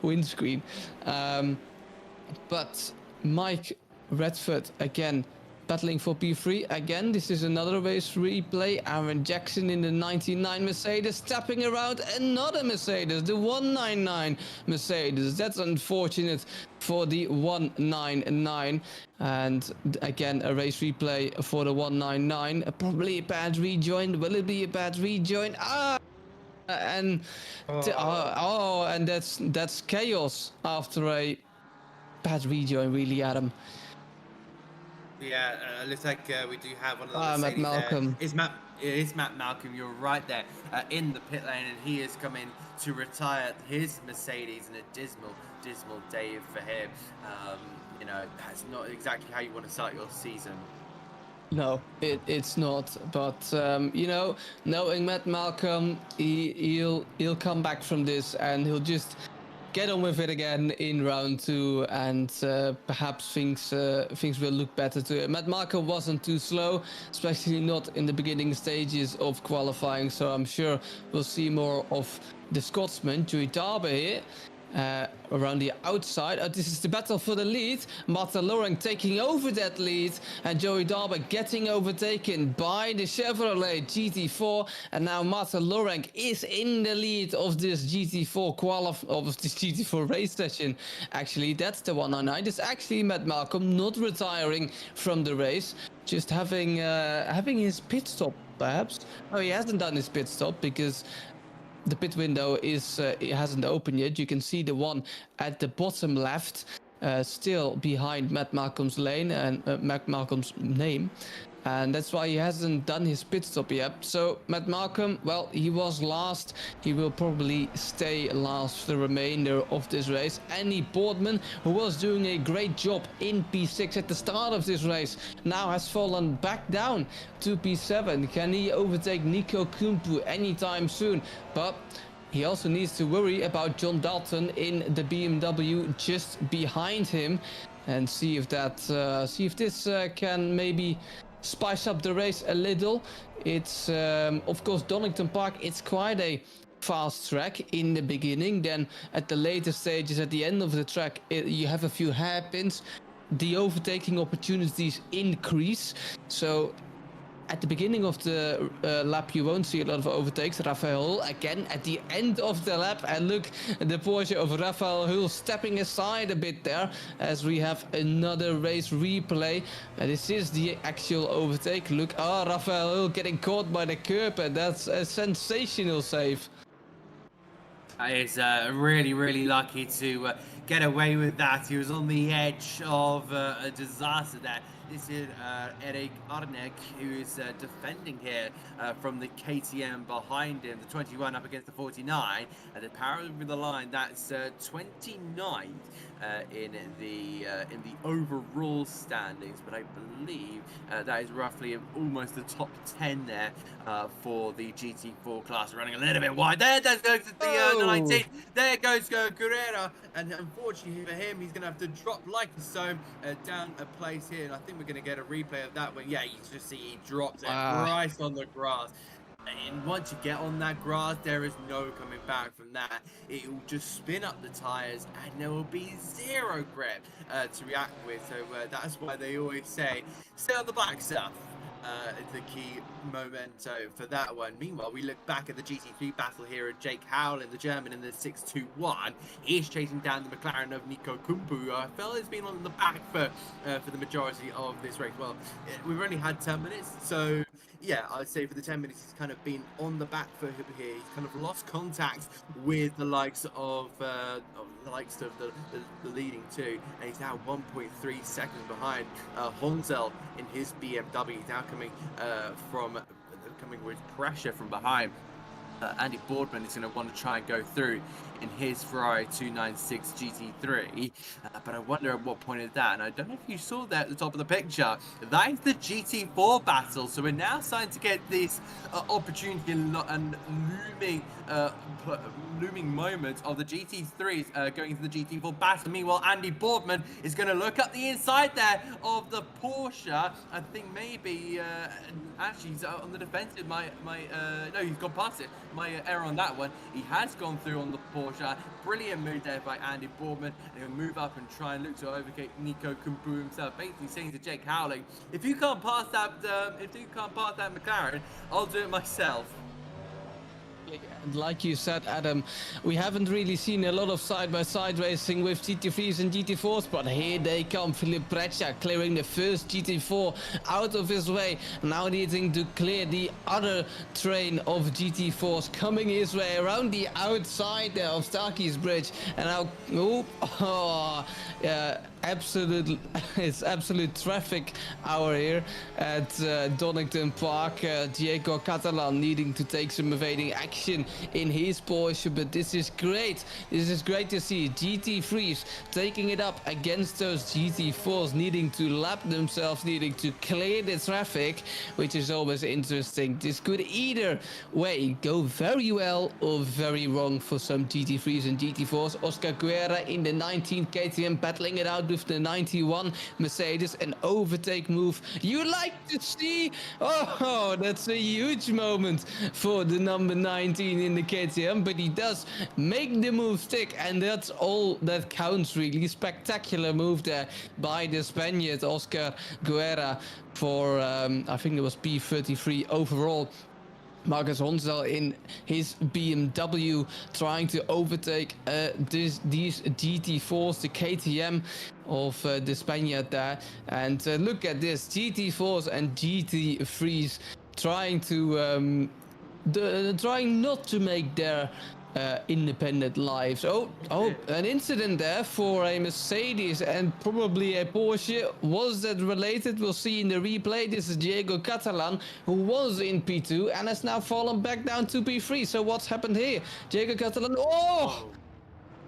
windscreen. But Mike Redford, again, battling for P3. Again, this is another race replay. Aaron Jackson in the 99 Mercedes, tapping around another Mercedes, the 199 Mercedes. That's unfortunate for the 199. And again, a race replay for the 199. Probably a bad rejoin. Will it be a bad rejoin? And and that's chaos after a bad rejoin, really, Adam. Yeah, looks like we do have one of the Matt Malcolm. It is Matt Malcolm. You're right there in the pit lane, and he is coming to retire his Mercedes in a dismal day for him. That's not exactly how you want to start your season. No, it's not. But knowing Matt Malcolm, he'll come back from this and he'll just get on with it again in round 2, and perhaps things will look better to him. Matt Malcolm wasn't too slow, especially not in the beginning stages of qualifying. So I'm sure we'll see more of the Scotsman, Joey Darby here. Around the outside. This is the battle for the lead. Martin Lorenk taking over that lead, and Joey Darby getting overtaken by the Chevrolet GT4. And now Martin Lorenk is in the lead of this GT4 race session. Actually, that's the 199. It's actually Matt Malcolm not retiring from the race, just having his pit stop, perhaps. Oh, he hasn't done his pit stop because the pit window it hasn't opened yet. You can see the one at the bottom left, still behind Matt Malcolm's lane and Matt Malcolm's name. And that's why he hasn't done his pit stop yet. So Matt Malcolm, well, he was last. He will probably stay last for the remainder of this race. Andy Boardman, who was doing a great job in P6 at the start of this race, now has fallen back down to P7. Can he overtake Nico Kumpu anytime soon? But he also needs to worry about John Dalton in the BMW just behind him, and see if this can maybe spice up the race a little. It's of course Donington Park. It's quite a fast track in the beginning. Then at the later stages, at the end of the track, you have a few hairpins. The overtaking opportunities increase. So at the beginning of the lap, you won't see a lot of overtakes. Raphael again at the end of the lap, and look, the Porsche of Raphael Hull stepping aside a bit there as we have another race replay. This is the actual overtake. Look, Raphael Hull getting caught by the curb, and that's a sensational save. Is really, really lucky to get away with that. He was on the edge of a disaster there. This is Eric Arnek, who is defending here from the KTM behind him. The 21 up against the 49. The power over the line. That's 29th in the overall standings, but I believe that is roughly almost the top 10 there for the GT4 class. Running a little bit wide there. There goes the 19. There goes Guerrera, and unfortunately for him, he's going to have to drop like so down a place here. And I think we're going to get a replay of that one. Yeah, you just see he drops it right on the grass. And once you get on that grass, there is no coming back from that. It will just spin up the tires, and there will be zero grip to react with. So that's why they always say, stay on the back stuff. The key memento for that one. Meanwhile, we look back at the GT3 battle here at Jake Howland, the German in the 621. He's chasing down the McLaren of Nico Kumbu. I felt it's been on the back for the majority of this race. Well, we've only had 10 minutes, so yeah, I'd say for the 10 minutes, he's kind of been on the back foot here. He's kind of lost contact with the likes of the leading two, and he's now 1.3 seconds behind Honzel in his BMW. He's now coming with pressure from behind. Andy Boardman is going to want to try and go through in his Ferrari 296 GT3, but I wonder at what point is that, and I don't know if you saw that at the top of the picture. That is the GT4 battle, so we're now starting to get this opportunity and looming moment of the GT3s going into the GT4 battle. Meanwhile, Andy Boardman is going to look up the inside there of the Porsche. I think maybe actually he's on the defensive. No, he's gone past it. My error on that one. He has gone through on the Porsche. Brilliant move there by Andy Boardman, and he'll move up and try and look to overtake Nico Kumbu himself. Basically saying to Jake Howling, if you can't pass that McLaren, I'll do it myself. Like you said, Adam, we haven't really seen a lot of side-by-side racing with GT3s and GT4s, but here they come. Philip Breccia clearing the first GT4 out of his way, now needing to clear the other train of GT4s coming his way around the outside there of Starkey's Bridge, and now it's absolute traffic hour here at Donington Park. Diego Catalan needing to take some evading action in his Porsche, but this is great. This is great to see GT3s taking it up against those GT4s, needing to lap themselves, needing to clear the traffic, which is always interesting. This could either way go very well or very wrong for some GT3s and GT4s. Oscar Guerra in the 19 KTM battling it out with the 91 Mercedes, an overtake move you like to see. Oh, that's a huge moment for the number 19 in the KTM, but he does make the move stick, and that's all that counts really. Spectacular move there by the Spaniard Oscar Guerra for I think it was P33 overall. Marcus Honzel in his BMW trying to overtake these GT4s, the KTM of the Spaniard there. And look at this, GT4s and GT3s trying not to make their independent lives. Oh, an incident there for a Mercedes and probably a Porsche. Was that related? We'll see in the replay. This is Diego Catalan, who was in P2 and has now fallen back down to P3. So what's happened here? Diego Catalan,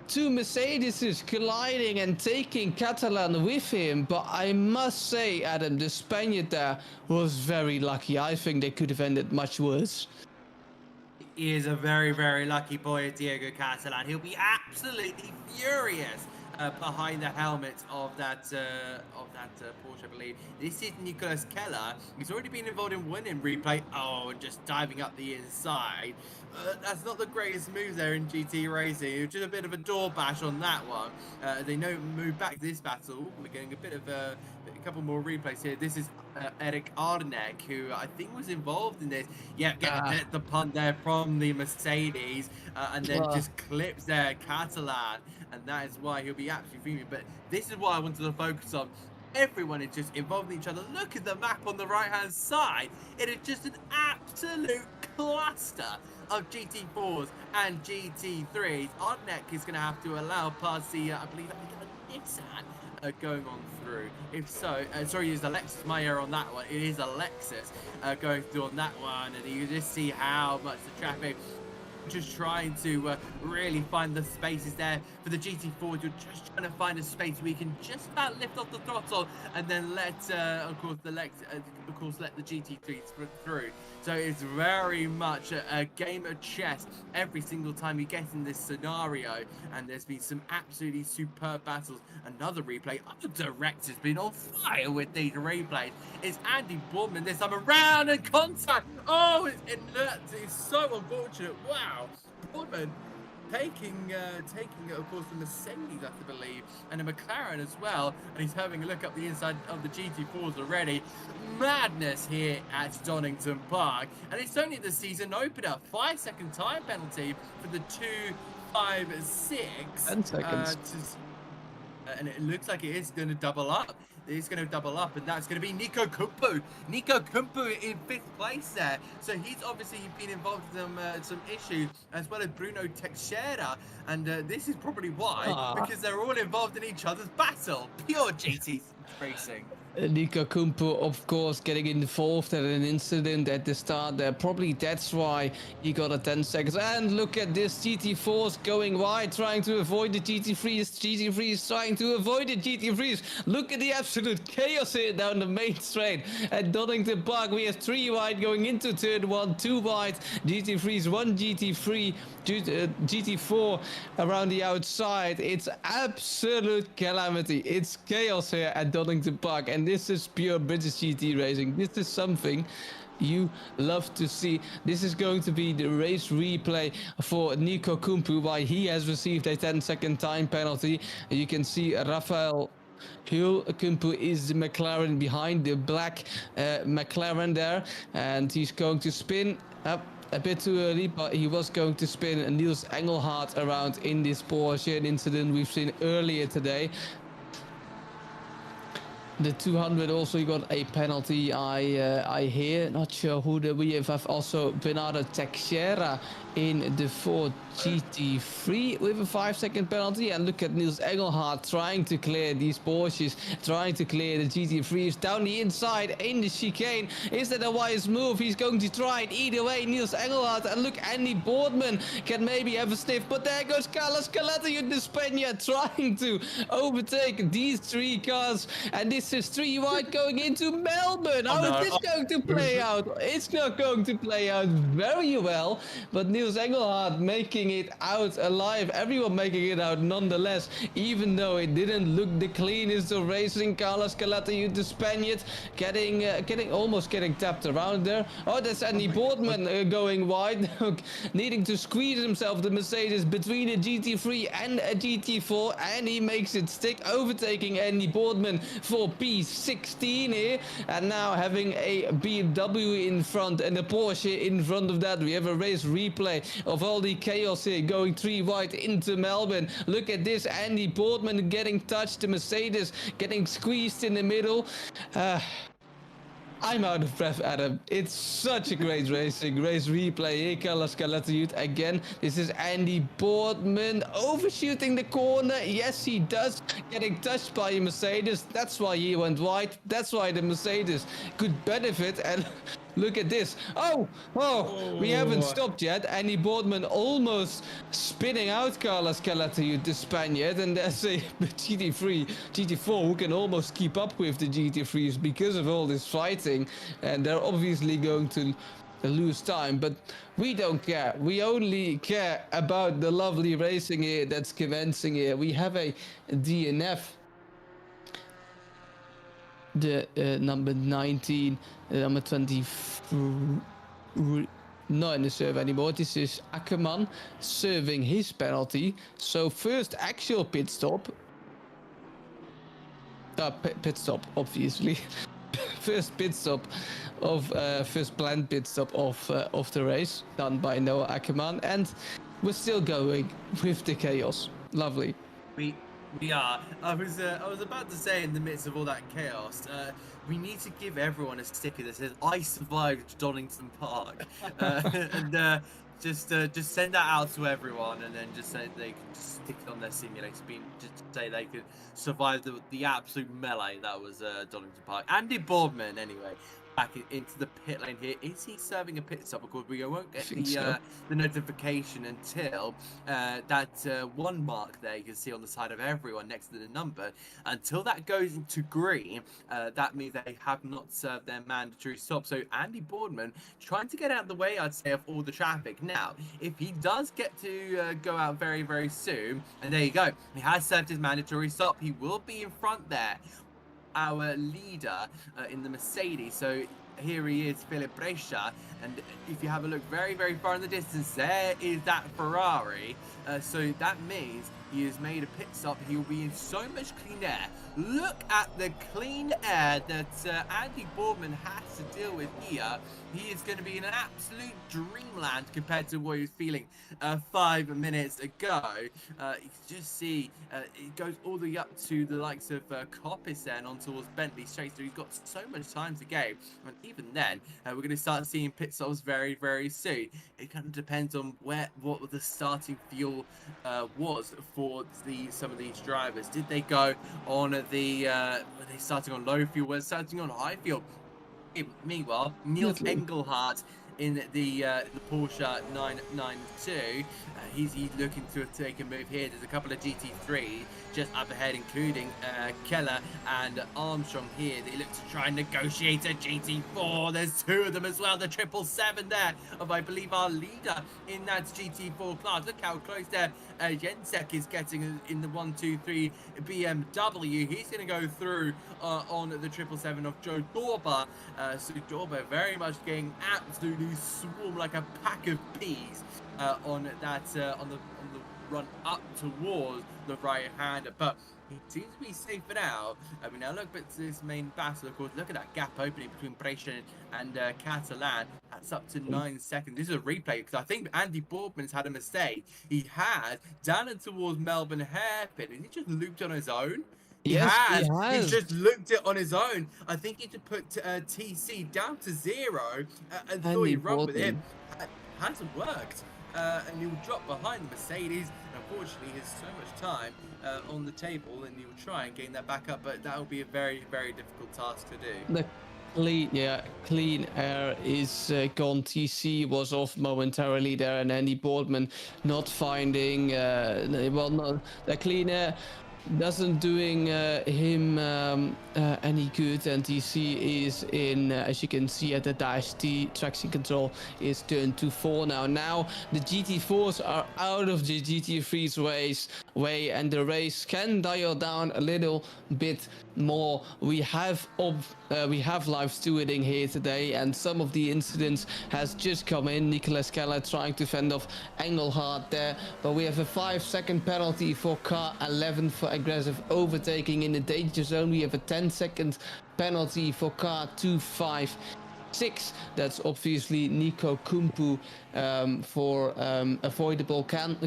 two Mercedes colliding and taking Catalan with him. But I must say, Adam, the Spaniard there was very lucky. I think they could have ended much worse. He is a very, very lucky boy, Diego Catalan. He'll be absolutely furious behind the helmet of that Porsche, I believe. This is Nicolas Keller. He's already been involved in one in replay. Oh, and just diving up the inside. That's not the greatest move there in GT racing. It was just a bit of a door bash on that one. They know move back to this battle. We're getting a bit of a couple more replays here. This is Eric Arnek, who I think was involved in this. Yeah, get the punt there from the Mercedes, and then just clips there Catalan, and that is why he'll be absolutely fuming. But this is what I wanted to focus on. Everyone is just involved in each other. Look at the map on the right hand side. It is just an absolute cluster of GT4s and GT3s. Arnett is going to have to allow past the, I believe, Nissan going on through. If so, sorry, it's Alexis, my error on that one. It is Alexis going through on that one, and you just see how much the traffic just trying to really find the spaces there for the GT4. You're just trying to find a space where you can just about lift off the throttle and then let, of course, let the GT3s through. So it's very much a game of chess every single time you get in this scenario, and there's been some absolutely superb battles. Another replay. Our director's been on fire with these replays. It's Andy Boardman this time around, and contact. Oh, it's so unfortunate. Wow, Boardman taking, of course, the Mercedes, I believe, and a McLaren as well, and he's having a look up the inside of the GT4s already. Madness here at Donington Park, and it's only the season opener. 5-second time penalty for the 2.56. 10 seconds. And it looks like it is going to double up. It's going to double up, and that's going to be Nico Kumpu. Nico Kumpu in 5th place there. So he's obviously been involved in some issues, as well as Bruno Teixeira. And this is probably why, because they're all involved in each other's battle. Pure GT racing. Nico Kumpu, of course, getting involved at an incident at the start there. Probably that's why he got a 10 seconds. And look at this, GT4s going wide, trying to avoid the GT3s. GT3s trying to avoid the GT3s. Look at the absolute chaos here down the main straight at Donington Park. We have 3 wide going into turn 1, 2 wide GT3s, 1 GT3, GT4 around the outside. It's absolute calamity. It's chaos here at Donington Park, and this is pure British GT racing. This is something you love to see. This is going to be the race replay for Nico Kumpu, why he has received a 10-second time penalty. You can see Rafael Kumpu is the McLaren behind the black McLaren there, and he's going to spin up a bit too early, but he was going to spin Niels Engelhardt around in this Porsche, an incident we've seen earlier today. The 200 also got a penalty, I hear. Not sure who we have also Bernardo Teixeira in the Ford GT3 with a 5-second penalty. And look at Niels Engelhardt trying to clear these Porsches, trying to clear the GT3s down the inside in the chicane. Is that a wise move? He's going to try it either way, Niels Engelhardt. And look, Andy Boardman can maybe have a sniff, but there goes Carlos Calatayud, the Spaniard, trying to overtake these 3 cars. And this is 3 wide going into Melbourne. How is this going to play out? It's not going to play out very well, but Niels Engelhardt making it out alive. Everyone making it out nonetheless, even though it didn't look the cleanest of racing. Carlos Calatayud, the Spaniard, almost getting tapped around there. Oh, that's Andy Boardman going wide, needing to squeeze himself the Mercedes between a GT3 and a GT4, and he makes it stick, overtaking Andy Boardman for P16 here, and now having a BMW in front and a Porsche in front of that. We have a race replay of all the chaos here, going 3 wide into Melbourne. Look at this, Andy Boardman getting touched, the Mercedes getting squeezed in the middle. I'm out of breath, Adam. It's such a great race replay here. Carlos Calatayud again. This is Andy Boardman overshooting the corner. Yes, he does. Getting touched by a Mercedes. That's why he went wide. That's why the Mercedes could benefit. And look at this. Oh, we haven't stopped yet. Andy Boardman almost spinning out Carlos Calatayud, the Spaniard. And there's a GT4 who can almost keep up with the GT3s because of all this fighting. And they're obviously going to lose time, but we don't care. We only care about the lovely racing here that's commencing here. We have a DNF. The number 19, number 23, not in the serve anymore. This is Ackerman serving his penalty. So first actual pit stop. Pit stop, obviously. First planned pit stop of the race done by Noah Ackerman, and we're still going with the chaos. Lovely. We are. I was about to say, in the midst of all that chaos, we need to give everyone a sticker that says "I survived Donington Park," and just send that out to everyone, and then just say they can just stick it on their simulator screen, just to say they could survive the absolute melee that was Donington Park. Andy Boardman, anyway. Back into the pit lane here. Is he serving a pit stop? Of course, we won't get the notification until that 1 mark there you can see on the side of everyone next to the number. Until that goes into green, that means they have not served their mandatory stop. So Andy Boardman trying to get out of the way, I'd say, of all the traffic. Now, if he does get to go out very, very soon, and there you go, he has served his mandatory stop, he will be in front there. Our leader in the Mercedes. So here he is, Philip Brescia, and if you have a look very, very far in the distance, there is that Ferrari. So that means he has made a pit stop. He will be in so much clean air. Look at the clean air that Andy Boardman has to deal with here. He is going to be in an absolute dreamland compared to what he was feeling 5 minutes ago. You can just see it goes all the way up to the likes of Coppice there and on towards Bentley straight through. He's got so much time to go. And even then, we're going to start seeing pit stops very, very soon. It kind of depends on what the starting fuel was for some of these drivers. Did they go on were they starting on low fuel? Were they starting on high fuel? Meanwhile, Niels Engelhardt in the Porsche 992, he's looking to take a move here. There's a couple of GT3 just up ahead, including Keller and Armstrong here. They look to try and negotiate a GT4. There's 2 of them as well. The 777 there of, I believe, our leader in that GT4 class. Look how close there Jensek is getting in the 123 BMW. He's going to go through on the 777 of Joe Dorber. So Dorber very much getting absolutely swarmed like a pack of peas on the run up towards the right hand, but he seems to be safe for now. I mean, now look at this main battle, of course. Look at that gap opening between Brescia and Catalan. That's up to 9 seconds. This is a replay because I think Andy Boardman's had a mistake. He had down and towards Melbourne hairpin, and he just looped on his own. He has. He's just looked it on his own. I think he just put TC down to 0 and thought he'd run with him. It hasn't worked. And he'll drop behind the Mercedes. Unfortunately, he has so much time on the table, and he'll try and gain that back up, but that will be a very, very difficult task to do. The clean air is gone. TC was off momentarily there, and Andy Boardman not finding the clean air doesn't doing him any good, and TC is in, as you can see at the dash, the traction control is turned to 4 now. Now the GT4s are out of the GT3's way, and the race can dial down a little bit more. We have live stewarding here today, and some of the incidents has just come in. Nicolas Keller trying to fend off Engelhardt there, but we have a 5-second penalty for car 11 for aggressive overtaking in the danger zone. We have a 10-second penalty for car 256. That's obviously Nico Kumpu for avoidable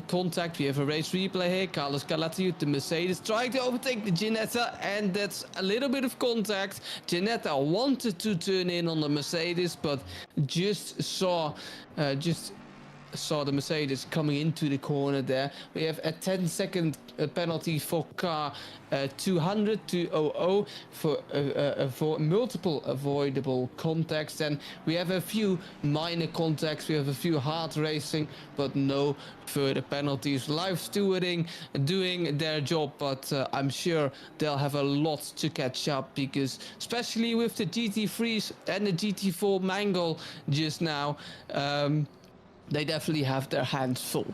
contact. We have a race replay here. Carlos Calatayud, the Mercedes, trying to overtake the Ginetta, and that's a little bit of contact. Ginetta wanted to turn in on the Mercedes, but just saw the Mercedes coming into the corner there. We have a 10-second penalty for car 200 for multiple avoidable contacts, and we have a few minor contacts. We have a few hard racing, but no further penalties. Live stewarding doing their job, but I'm sure they'll have a lot to catch up, because especially with the GT3s and the GT4 Mangle just now, they definitely have their hands full,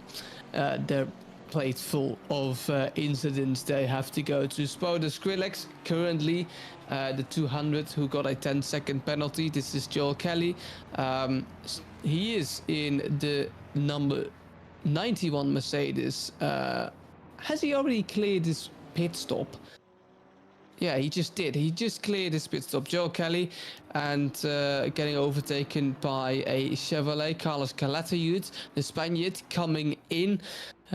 their plate full of incidents they have to go to. Spoda Skrillex, currently the 200, who got a 10-second penalty. This is Joel Kelly. He is in the number 91 Mercedes. Has he already cleared his pit stop? Yeah, he just did. He just cleared his pit stop. Joe Kelly, and getting overtaken by a Chevrolet. Carlos Calatayud, the Spaniard, coming in.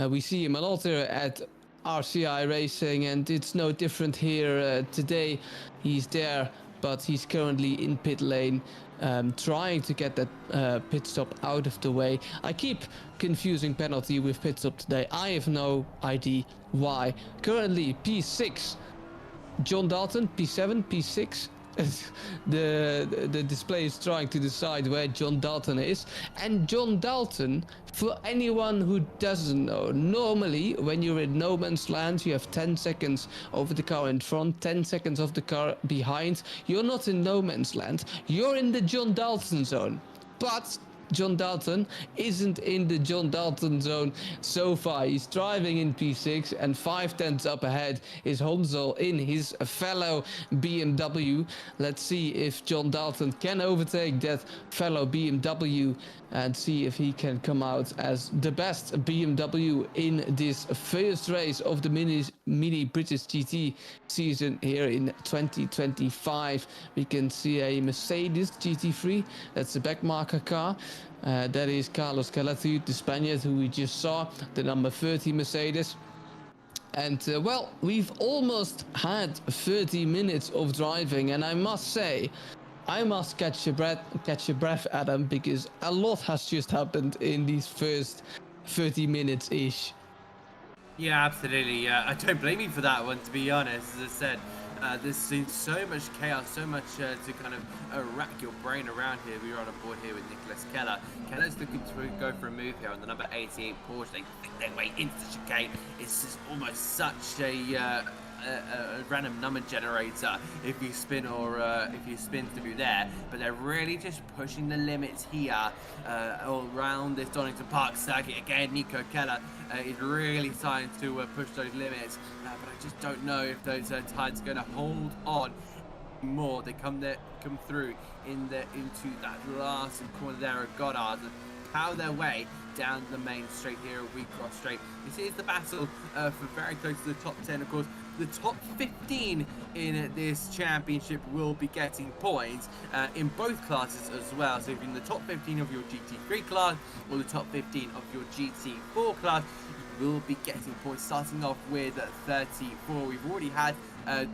We see him a lot here at RCI Racing, and it's no different here today. He's there but he's currently in pit lane, trying to get that pit stop out of the way. I keep confusing penalty with pit stop today. I have no idea why. Currently P6 John Dalton, P7, P6. The display is trying to decide where John Dalton is. And John Dalton, for anyone who doesn't know, normally when you're in no man's land, you have 10 seconds over the car in front, 10 seconds of the car behind. You're not in no man's land, you're in the John Dalton zone. But John Dalton isn't in the John Dalton zone so far. He's driving in P6, and 5 tenths up ahead is Honzel in his fellow BMW. Let's see if John Dalton can overtake that fellow BMW and see if he can come out as the best BMW in this first race of the mini British GT season here in 2025. We can see a Mercedes GT3. That's the backmarker car. That is Carlos Calatrava, the Spaniard who we just saw, the number 30 Mercedes. And well, we've almost had 30 minutes of driving, and I must say, I must catch your breath, Adam, because a lot has just happened in these first 30 minutes-ish. Yeah, absolutely. I don't blame you for that one, to be honest. As I said, there's been so much chaos, so much to kind of rack your brain around here. We are on a board here with Nicholas Keller. Keller's looking to go for a move here on the number 88 Porsche. They think their way into the chicane. It's just almost such a random number generator if you spin through there, but they're really just pushing the limits here all around this Donington Park circuit. Again, Nico Keller is really starting to push those limits, but I just don't know if those tires are going to hold on more. They come through into that last corner there of Goddard and power their way down the main straight here, a weak cross straight. This is the battle for very close to the top 10. Of course, the top 15 in this championship will be getting points in both classes as well. So if you're in the top 15 of your GT3 class or the top 15 of your GT4 class, you will be getting points, starting off with 34. We've already had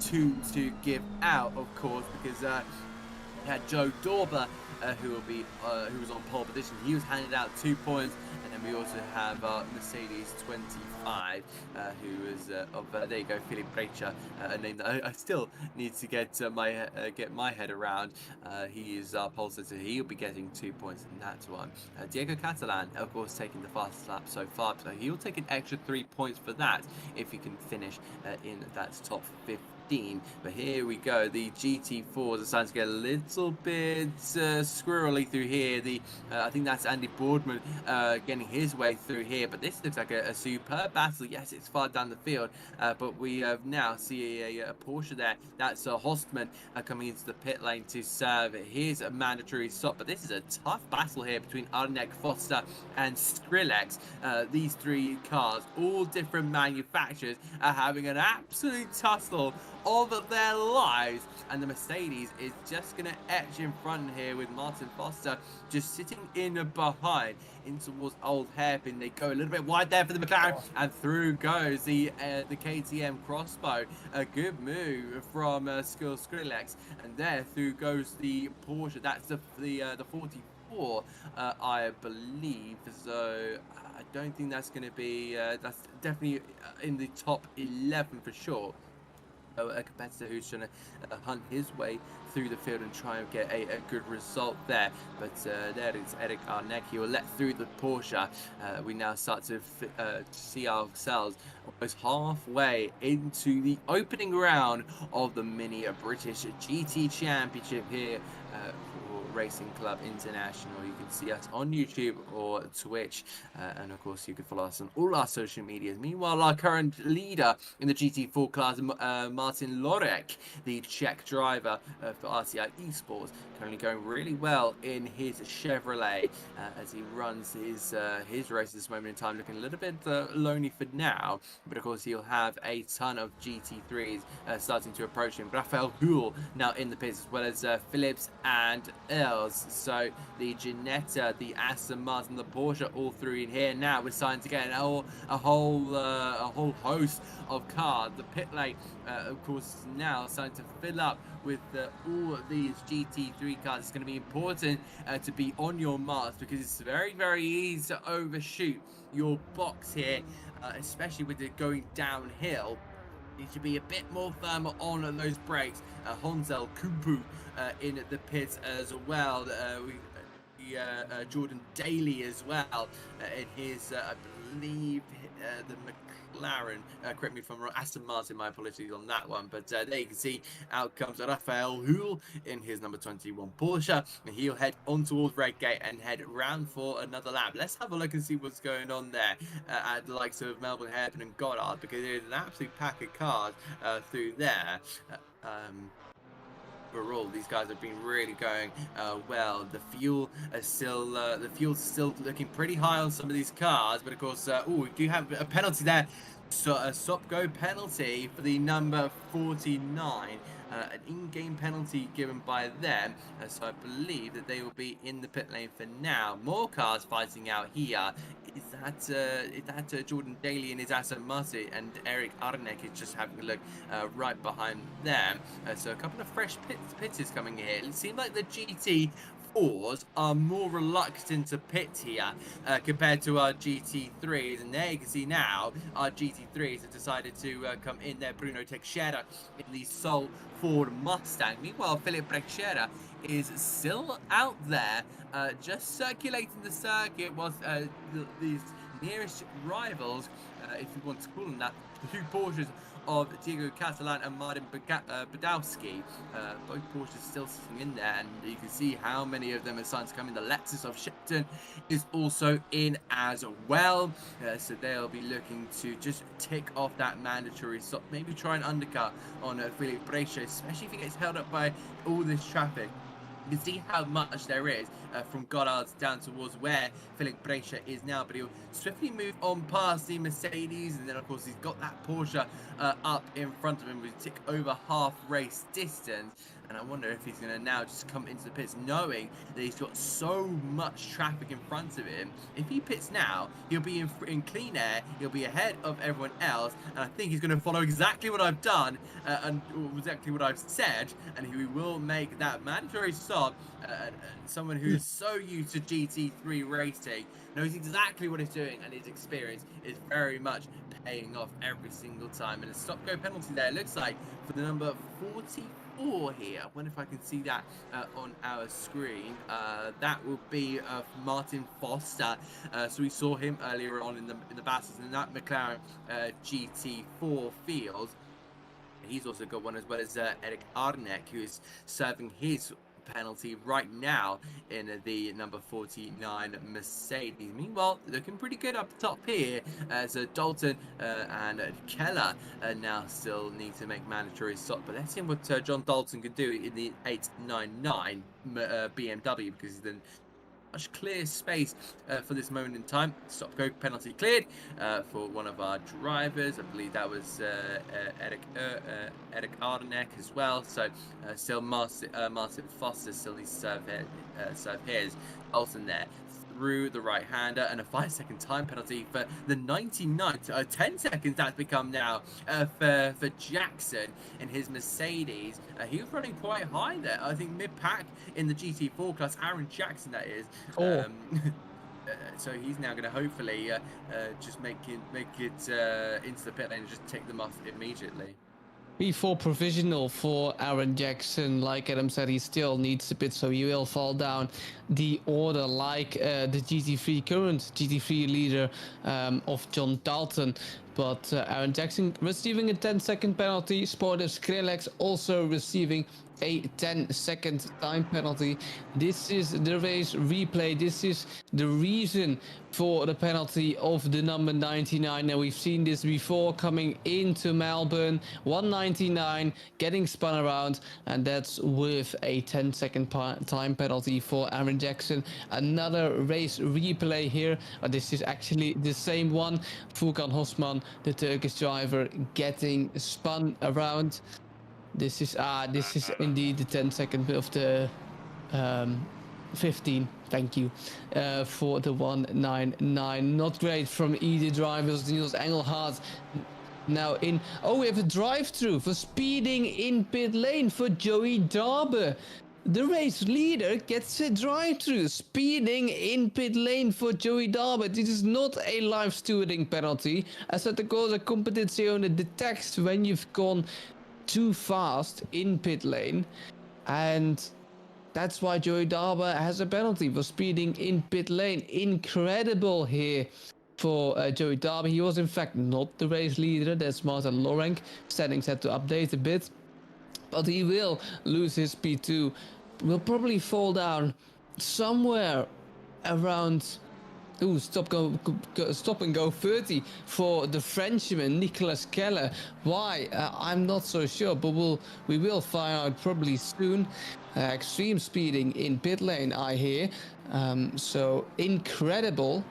2 to give out, of course, because we had Joe Dorber, who was on pole position. He was handed out 2 points, and then we also have Mercedes 25, who is there you go, Philip Brecha, a name that I still need to get my head around. He is our pole sitter. He'll be getting 2 points in that one. Diego Catalan, of course, taking the fastest lap so far, so he'll take an extra 3 points for that if he can finish in that top 15. But here we go, the GT4s are starting to get a little bit squirrely through here. I think that's Andy Boardman getting his way through here, but this looks like a superb battle. Yes, it's far down the field, but we now see a Porsche there. That's Hostman coming into the pit lane to serve his mandatory stop, but this is a tough battle here between Arnek, Foster and Skrillex. These 3 cars, all different manufacturers, are having an absolute tussle of their lives, and the Mercedes is just going to etch in front here with Martin Foster just sitting in behind in towards Old Hairpin. They go a little bit wide there for the McLaren, and through goes the KTM crossbow. A good move from Skrillex, and there through goes the Porsche. That's the 44, I believe. So I don't think that's going to be that's definitely in the top 11 for sure. A competitor who's trying to hunt his way through the field and try and get a good result there. But there is Eric Arnek. He will let through the Porsche. We now start to see ourselves almost halfway into the opening round of the Mini British GT Championship here for Racing Club International. You can see us on YouTube or Twitch, and of course you can follow us on all our social medias. Meanwhile, our current leader in the GT4 class, Martin Lorek, the Czech driver for RCI Esports, currently going really well in his Chevrolet as he runs his race at this moment in time, looking a little bit lonely for now, but of course he'll have a ton of GT3s starting to approach him. Rafael Hull now in the pits, as well as Phillips and else. So the Ginetta, the Aston Martin, the Porsche, all through in here. Now we're starting to get a whole host of cars. The pit lane, of course, is now starting to fill up with all of these GT3 cars. It's going to be important to be on your marks, because it's very, very easy to overshoot your box here, especially with it going downhill. You should be a bit more firmer on those brakes. Honzel Kumpu in the pits as well. Jordan Daly as well in his, I believe, the McLaren. Correct me if I'm wrong. Aston Martin, my apologies on that one. But there you can see out comes Raphael Huhl in his number 21 Porsche. And he'll head on towards Red Gate and head round for another lap. Let's have a look and see what's going on there at the likes of Melbourne, Hairpin and Goddard, because there's an absolute pack of cars through there. Overall, these guys have been really going well. The fuel's still looking pretty high on some of these cars, but of course, we do have a penalty there. So a stop-go penalty for the number 49, an in-game penalty given by them. So I believe that they will be in the pit lane for now. More cars fighting out here. Is that Jordan Daly and his Aston Martin, and Eric Arnek is just having a look right behind them. So a couple of fresh pitters coming here. It seems like the GT4s are more reluctant to pit here compared to our GT3s, and there you can see now our GT3s have decided to come in there. Bruno Teixeira in the sole Ford Mustang. Meanwhile, Philip Brechera is still out there just circulating the circuit, whilst these nearest rivals, if you want to call them that, the two Porsches of Diego Catalan and Martin Badowski. Both Porsches still sitting in there, and you can see how many of them are starting to come in. The Lexus of Shipton is also in as well, so they'll be looking to just tick off that mandatory stop, maybe try and undercut on Philippe Brescia, especially if he gets held up by all this traffic. You can see how much there is from Goddard's down towards where Philippe Brescia is now, but he'll swiftly move on past the Mercedes, and then of course he's got that Porsche up in front of him with tick over half race distance. And I wonder if he's going to now just come into the pits knowing that he's got so much traffic in front of him. If he pits now, he'll be in clean air, he'll be ahead of everyone else, and I think he's going to follow exactly what I've done and exactly what I've said, and he will make that mandatory stop. Someone who is so used to GT3 racing knows exactly what he's doing, and his experience is very much paying off every single time. And a stop-go penalty there, it looks like, for the number 44 here. I wonder if I can see that on our screen. That will be Martin Foster. So we saw him earlier on in the battles in that McLaren GT4 field. He's also got one, as well as Eric Arnek, who is serving his penalty right now in the number 49 Mercedes. Meanwhile, looking pretty good up top here, so Dalton and Keller now still need to make mandatory stop, but let's see what John Dalton can do in the 899 BMW, because he's then much clear space for this moment in time. Stop go penalty cleared for one of our drivers. I believe that was Eric Ardenek as well. So still Martin Foster still needs to serve his. Dalton there through the right-hander, and a 5-second time penalty for the 99th. 10 seconds that's become now for Jackson in his Mercedes. He was running quite high there. I think mid-pack in the GT4 class. Aaron Jackson, that is. So he's now going to hopefully just make it into the pit lane and just take them off immediately. P4 provisional for Aaron Jackson. Like Adam said, he still needs a bit, so he will fall down the order like the GT3 current GT3 leader of John Dalton. But Aaron Jackson receiving a 10-second penalty. Sporter Skrillex also receiving a 10-second time penalty. This is the race replay. This is the reason for the penalty of the number 99. And we've seen this before coming into Melbourne. 199 getting spun around, and that's with a 10-second time penalty for Aaron Jackson. Another race replay here. This is actually the same one. Furkan Hosman, the Turkish driver, getting spun around. This is indeed the 10-second of the 15, thank you, for the 199. Not great from either drivers. Niels Engelhardt now in. Oh, we have a drive-through for speeding in pit lane for Joey Darber. The race leader gets a drive-through, speeding in pit lane for Joey Darber. This is not a live stewarding penalty, as that the cosa competizione detects when you've gone too fast in pit lane, and that's why Joey Darber has a penalty for speeding in pit lane. Incredible here for Joey Darber. He was in fact not the race leader. That's Martin Lorenk. Settings had to update a bit, but he will lose his P2. Will probably fall down somewhere around. Ooh, stop and go 30 for the Frenchman Nicolas Keller. Why? I'm not so sure, but we will find out probably soon. Extreme speeding in pit lane, I hear. So incredible,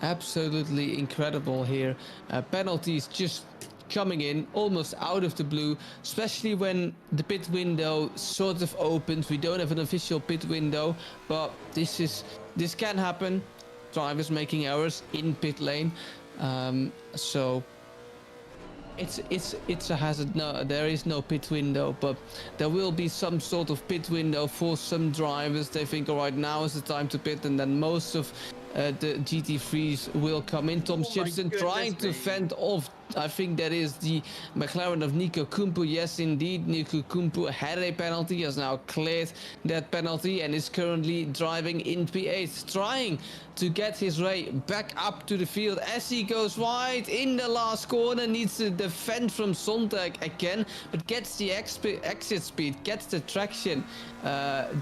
absolutely incredible here. Penalties just coming in almost out of the blue, especially when the pit window sort of opens. We don't have an official pit window, but this can happen. Drivers making errors in pit lane, so it's a hazard. No, there is no pit window, but there will be some sort of pit window for some drivers. They think, all right, now is the time to pit, and then most of the GT3s will come in. Tom Shipson trying to fend off, I think that is the McLaren of Nico Kumpu. Yes, indeed, Nico Kumpu had a penalty, has now cleared that penalty, and is currently driving in P8, trying to get his way back up to the field as he goes wide in the last corner. Needs to defend from Sontag again, but gets the exit speed, gets the traction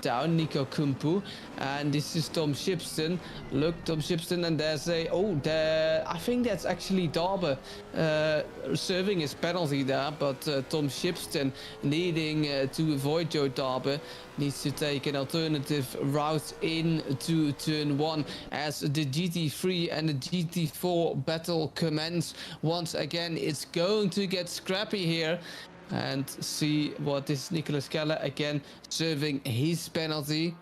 down, Nico Kumpu. And this is Tom Shipston. Look, Tom Shipston, and there's I think that's actually Darber serving his penalty there, but Tom Shipston needing to avoid Joe Darber needs to take an alternative route into turn 1 as the GT3 and the GT4 battle commence. Once again, it's going to get scrappy here. And see what is Nicolas Keller again serving his penalty.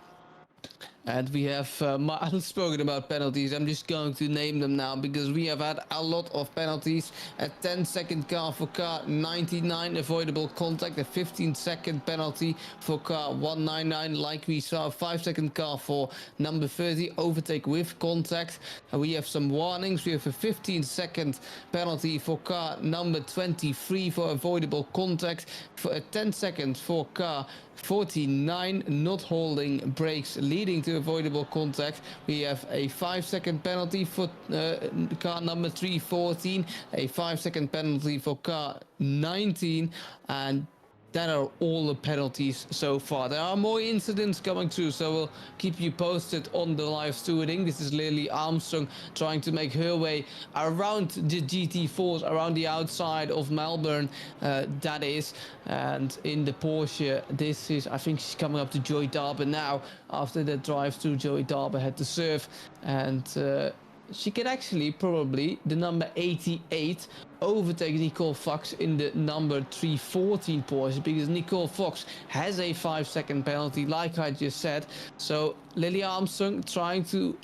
And we have spoken about penalties. I'm just going to name them now because we have had a lot of penalties. A 10-second car for car 99, avoidable contact. A 15-second penalty for car 199, like we saw. A 5-second car for number 30, overtake with contact. And we have some warnings. We have a 15-second penalty for car number 23 for avoidable contact. For a 10-second for car 49, not holding brakes leading to avoidable contact. We have a 5-second penalty for car number 314, a 5-second penalty for car 19, and that are all the penalties so far. There are more incidents coming through, so we'll keep you posted on the live stewarding. This is Lily Armstrong trying to make her way around the GT4s, around the outside of Melbourne, that is. And in the Porsche, this is, I think she's coming up to Joey Darber now. After that drive through, Joey Darber had to serve, and she can actually probably, the number 88, overtake Nicole Fox in the number 314 Porsche, because Nicole Fox has a 5-second penalty, like I just said. So Lily Armstrong trying to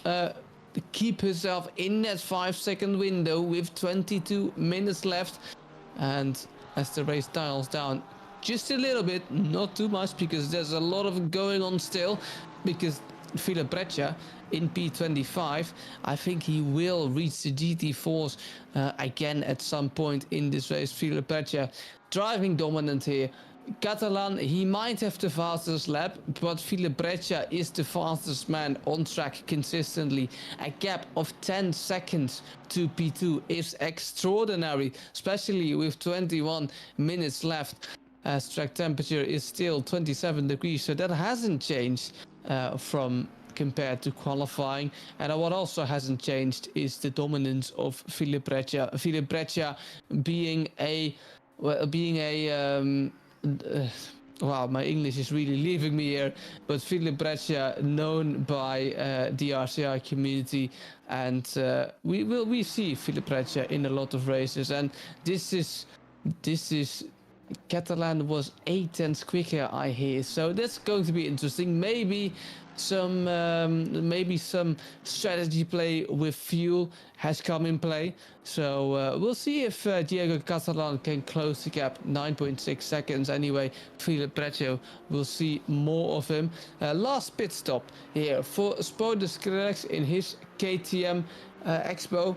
keep herself in that 5-second window with 22 minutes left. And as the race dials down just a little bit, not too much, because there's a lot of going on still, because Philip Breccia in P25, I think he will reach the GT4s again at some point in this race. Philip Breccia driving dominant here. Catalan, he might have the fastest lap, but Philip Breccia is the fastest man on track consistently. A gap of 10 seconds to P2 is extraordinary, especially with 21 minutes left, as track temperature is still 27 degrees, so that hasn't changed from compared to qualifying. And what also hasn't changed is the dominance of Philip Breccia. Philip Breccia being a wow, my English is really leaving me here, but Philip Breccia, known by the RCI community, and we see Philip Breccia in a lot of races, and this is Catalan was 8 tenths quicker, I hear. So that's going to be interesting. Maybe some strategy play with fuel has come in play. So we'll see if Diego Catalan can close the gap. 9.6 seconds anyway. Philip Breccio, we'll see more of him. Last pit stop here for Spoda Skrillex in his KTM Expo.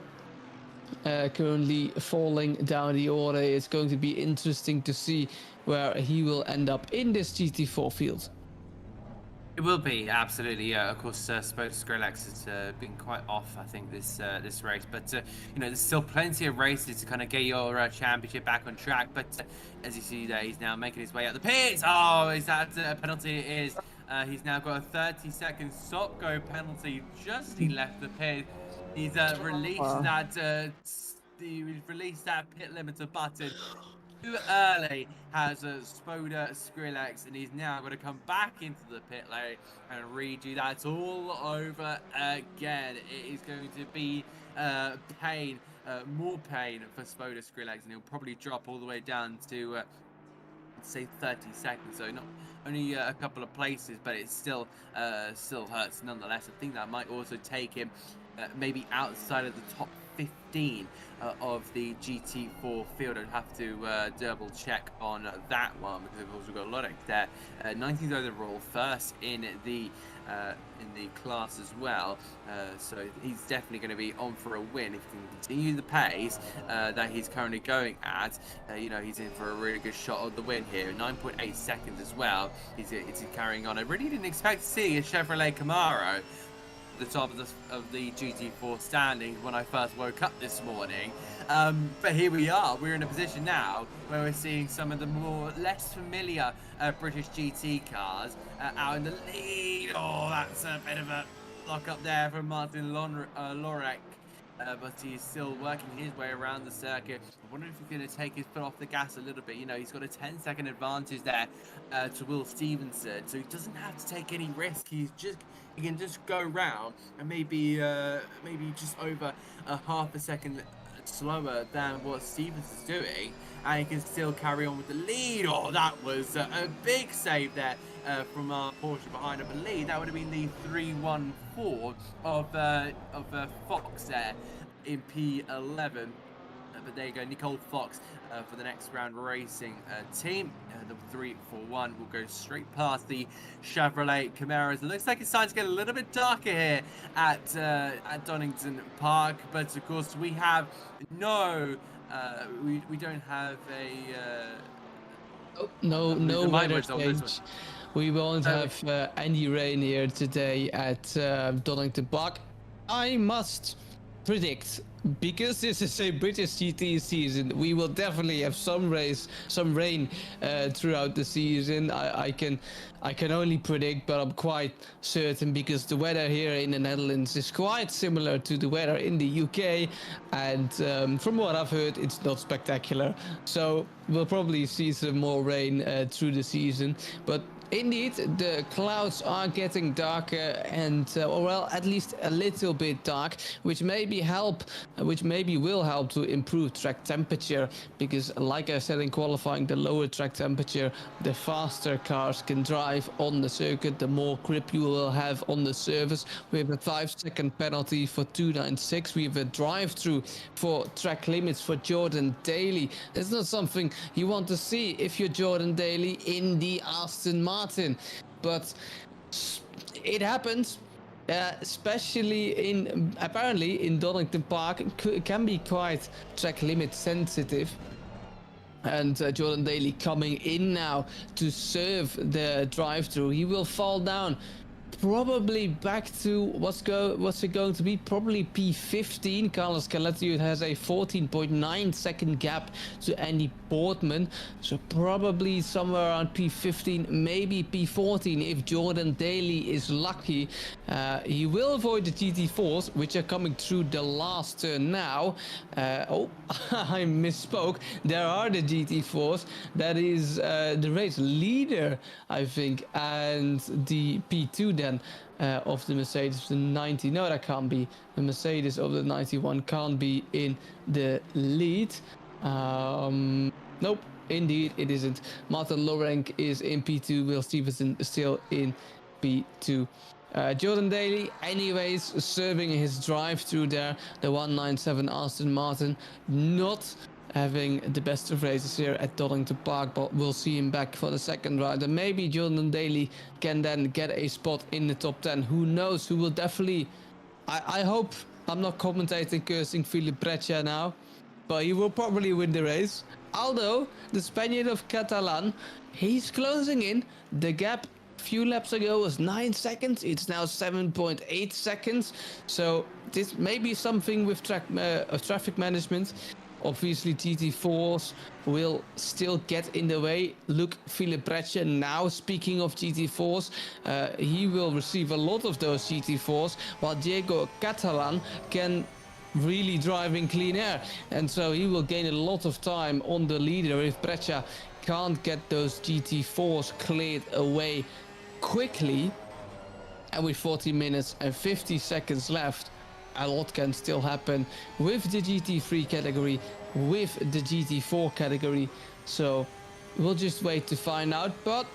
Currently falling down the order. It's going to be interesting to see where he will end up in this GT4 field. It will be, absolutely, yeah. Of course, Spoda Skrillex has been quite off, I think, this race. But, there's still plenty of races to kind of get your championship back on track. But as you see there, he's now making his way out the pits. Oh, is that a penalty? It is. He's now got a 30-second stop-go penalty just as he left the pit. He's released that pit limiter button too early, has Spoda Skrillex, and he's now going to come back into the pit lane and redo that all over again. It is going to be pain, more pain for Spoda Skrillex, and he'll probably drop all the way down to say 30 seconds. So not only a couple of places, but it still hurts nonetheless. I think that might also take him maybe outside of the top 15 of the GT4 field. I'd have to double check on that one, because we've also got Lodek there, 19th overall, first in the class as well. So he's definitely going to be on for a win if he can continue the pace that he's currently going at. He's in for a really good shot of the win here. 9.8 seconds as well. He's carrying on. I really didn't expect to see a Chevrolet Camaro the top of the GT4 standings when I first woke up this morning, but here we are. We're in a position now where we're seeing some of the less familiar British GT cars out in the lead. Oh, that's a bit of a lock up there from Martin Lorek. But he's still working his way around the circuit. I wonder if he's going to take his foot off the gas a little bit. He's got a 10-second advantage there to Will Stevenson, so he doesn't have to take any risk. He can just go round and maybe just over a half a second slower than what Stevenson's doing, and he can still carry on with the lead. Oh, that was a big save there from our Porsche behind. I believe that would have been the 314 of Fox there in P11. But there you go, Nicole Fox for the next round racing team. The 341 will go straight past the Chevrolet Camaros. It looks like it's starting to get a little bit darker here at Donington Park, but of course we have we don't have a no weather change. We won't have any rain here today at Donington Park. I must predict, because this is a British GT season, we will definitely have some rain throughout the season. I can only predict, but I'm quite certain, because the weather here in the Netherlands is quite similar to the weather in the UK, and from what I've heard, it's not spectacular. So we'll probably see some more rain through the season, but indeed, the clouds are getting darker, and well, at least a little bit dark, which maybe will help to improve track temperature, because like I said in qualifying, the lower track temperature, the faster cars can drive on the circuit, the more grip you will have on the surface. We have a 5-second penalty for 296. We have a drive-through for track limits for Jordan Daly. It's not something you want to see if you're Jordan Daly in the Aston Martin, but it happens. Especially apparently in Donington Park, can be quite track limit sensitive. And Jordan Daly coming in now to serve the drive-through. He will fall down, probably back to what's it going to be? Probably P15. Carlos Caletio has a 14.9 second gap to Andy Portman, so probably somewhere around P15, maybe P14 if Jordan Daly is lucky. He will avoid the GT4s, which are coming through the last turn now. I misspoke. There are the GT4s. That is the race leader, I think, and the P2 then of the Mercedes, the 90. No, that can't be. The Mercedes of the 91 can't be in the lead. Nope. indeed, it isn't. Martin Lorenk is in P2, Will Stevenson still in P2. Jordan Daly, anyways, serving his drive through there. The 197 Aston Martin, not having the best of races here at Donington Park, but we'll see him back for the second ride. And maybe Jordan Daly can then get a spot in the top 10. Who knows? Who will definitely... I hope I'm not commentating cursing Philip Breccia now, but he will probably win the race. Although, the Spaniard of Catalan, he's closing in. The gap a few laps ago was 9 seconds. It's now 7.8 seconds. So this may be something with traffic management. Obviously, GT4s will still get in the way. Look, Philip Breccia now, speaking of GT4s, he will receive a lot of those GT4s, while Diego Catalan can really drive in clean air. And so he will gain a lot of time on the leader if Breccia can't get those GT4s cleared away quickly. And with 40 minutes and 50 seconds left, a lot can still happen with the GT3 category, with the GT4 category. So we'll just wait to find out. But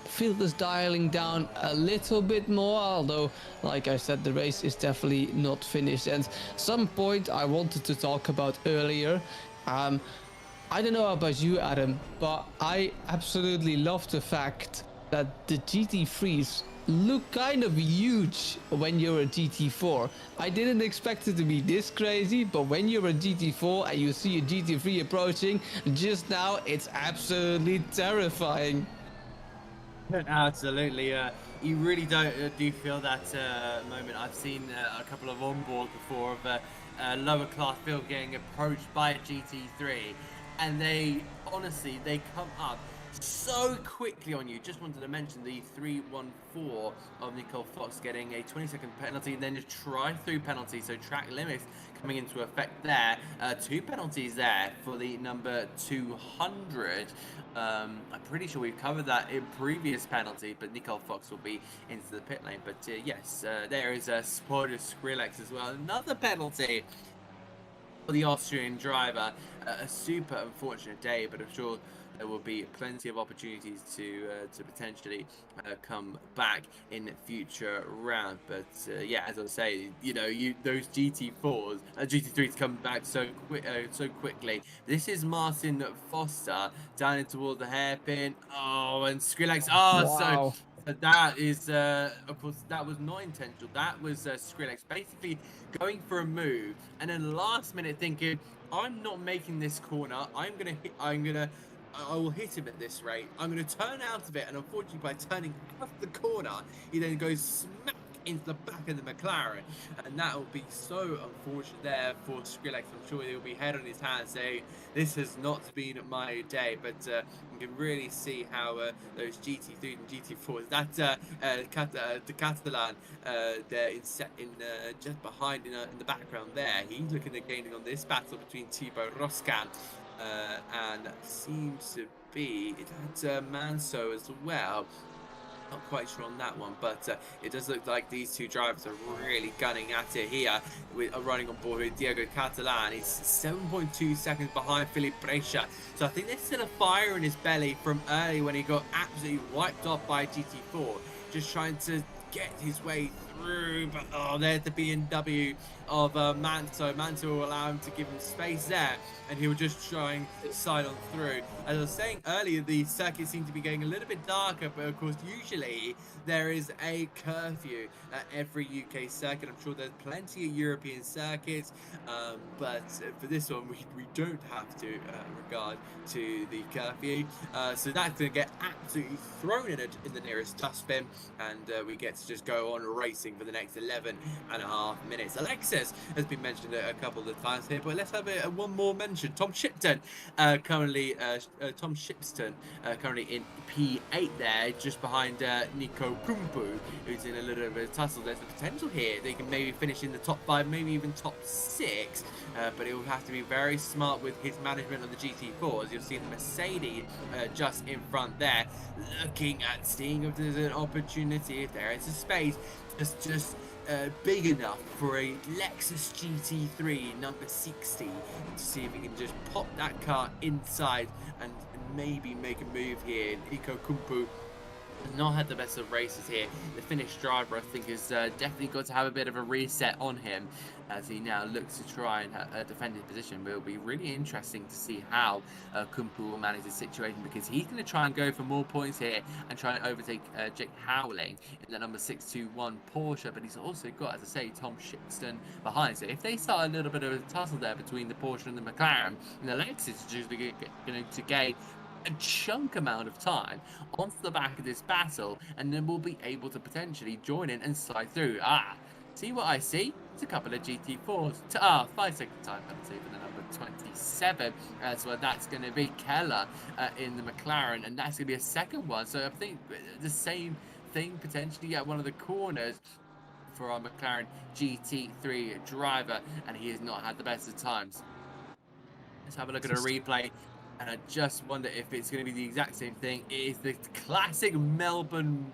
field is dialing down a little bit more, although, like I said, the race is definitely not finished. And some point I wanted to talk about earlier, I don't know about you, Adam, but I absolutely love the fact that the GT3s look kind of huge when you're a GT4. I didn't expect it to be this crazy, but when you're a GT4 and you see a GT3 approaching just now, it's absolutely terrifying. Absolutely, you really do feel that moment. I've seen a couple of onboard before of a lower class field getting approached by a GT3, and they honestly come up so quickly on you. Just wanted to mention the 314 of Nicole Fox getting a 20-second penalty and then a try-through penalty, so track limits coming into effect there. 2 penalties there for the number 200. I'm pretty sure we've covered that in previous penalty, but Nicole Fox will be into the pit lane. But yes, there is a spoiler Skrillex as well. Another penalty for the Austrian driver. A super unfortunate day, but I'm sure there will be plenty of opportunities to potentially come back in future round. But yeah, as I say, those GT4s, GT3s come back so quickly. This is Martin Foster down in toward the hairpin. Oh, and Skrillex. Oh, wow. So that is, of course, that was not intentional. That was Skrillex basically going for a move, and then last minute thinking, I'm not making this corner. I will hit him at this rate. I'm going to turn out of it, and unfortunately, by turning across the corner, he then goes smack into the back of the McLaren, and that will be so unfortunate there for Skrillex. I'm sure he'll be head on his hands saying, this has not been my day. But you can really see how those GT3 and GT4s, the Catalan, there in just behind in the background there, he's looking at gaining on this battle between Thibaut Roscan and seems to be Manso as well. Not quite sure on that one, but it does look like these two drivers are really gunning at it here, with running on board with Diego Catalan. He's 7.2 seconds behind Philip Breccia, so I think there's still a fire in his belly from early when he got absolutely wiped off by GT4, just trying to get his way through. But there's the BMW of Manso. Manso will allow him to give him space there, and he will just try and slide on through. As I was saying earlier, the circuit seemed to be getting a little bit darker, but of course usually there is a curfew at every UK circuit. I'm sure there's plenty of European circuits, but for this one we don't have to regard to the curfew, so that's going to get absolutely thrown in the nearest dustbin, and we get to just go on racing for the next 11.5 minutes. Alexis has been mentioned a couple of times here, but let's have one more mention. Tom Shipton currently in P8 there, just behind Nico Kumpu, who's in a little bit of a tussle. There's the potential here they can maybe finish in the top 5, maybe even top 6, but it will have to be very smart with his management of the GT4s. You'll see the Mercedes just in front there, looking at seeing if there's an opportunity, if there is a space just big enough for a Lexus GT3 number 60 to see if we can just pop that car inside and maybe make a move here. Nico Kumpu has not had the best of races here. The Finnish driver, I think, has definitely got to have a bit of a reset on him as he now looks to try and defend his position. But it'll be really interesting to see how Kumpu will manage the situation, because he's going to try and go for more points here and try and overtake Jake Howling in the number 621 Porsche. But he's also got, as I say, Tom Shipston behind. So if they start a little bit of a tussle there between the Porsche and the McLaren, and the Lexus is just going to gain a chunk amount of time onto the back of this battle, and then we'll be able to potentially join in and slide through. See what I see? It's a couple of GT4s. 5-second time penalty for the number 27. So that's going to be Keller in the McLaren, and that's going to be a second one. So I think the same thing potentially at one of the corners for our McLaren GT3 driver, and he has not had the best of times. Let's have a look at a replay. And I just wonder if it's going to be the exact same thing. It is the classic Melbourne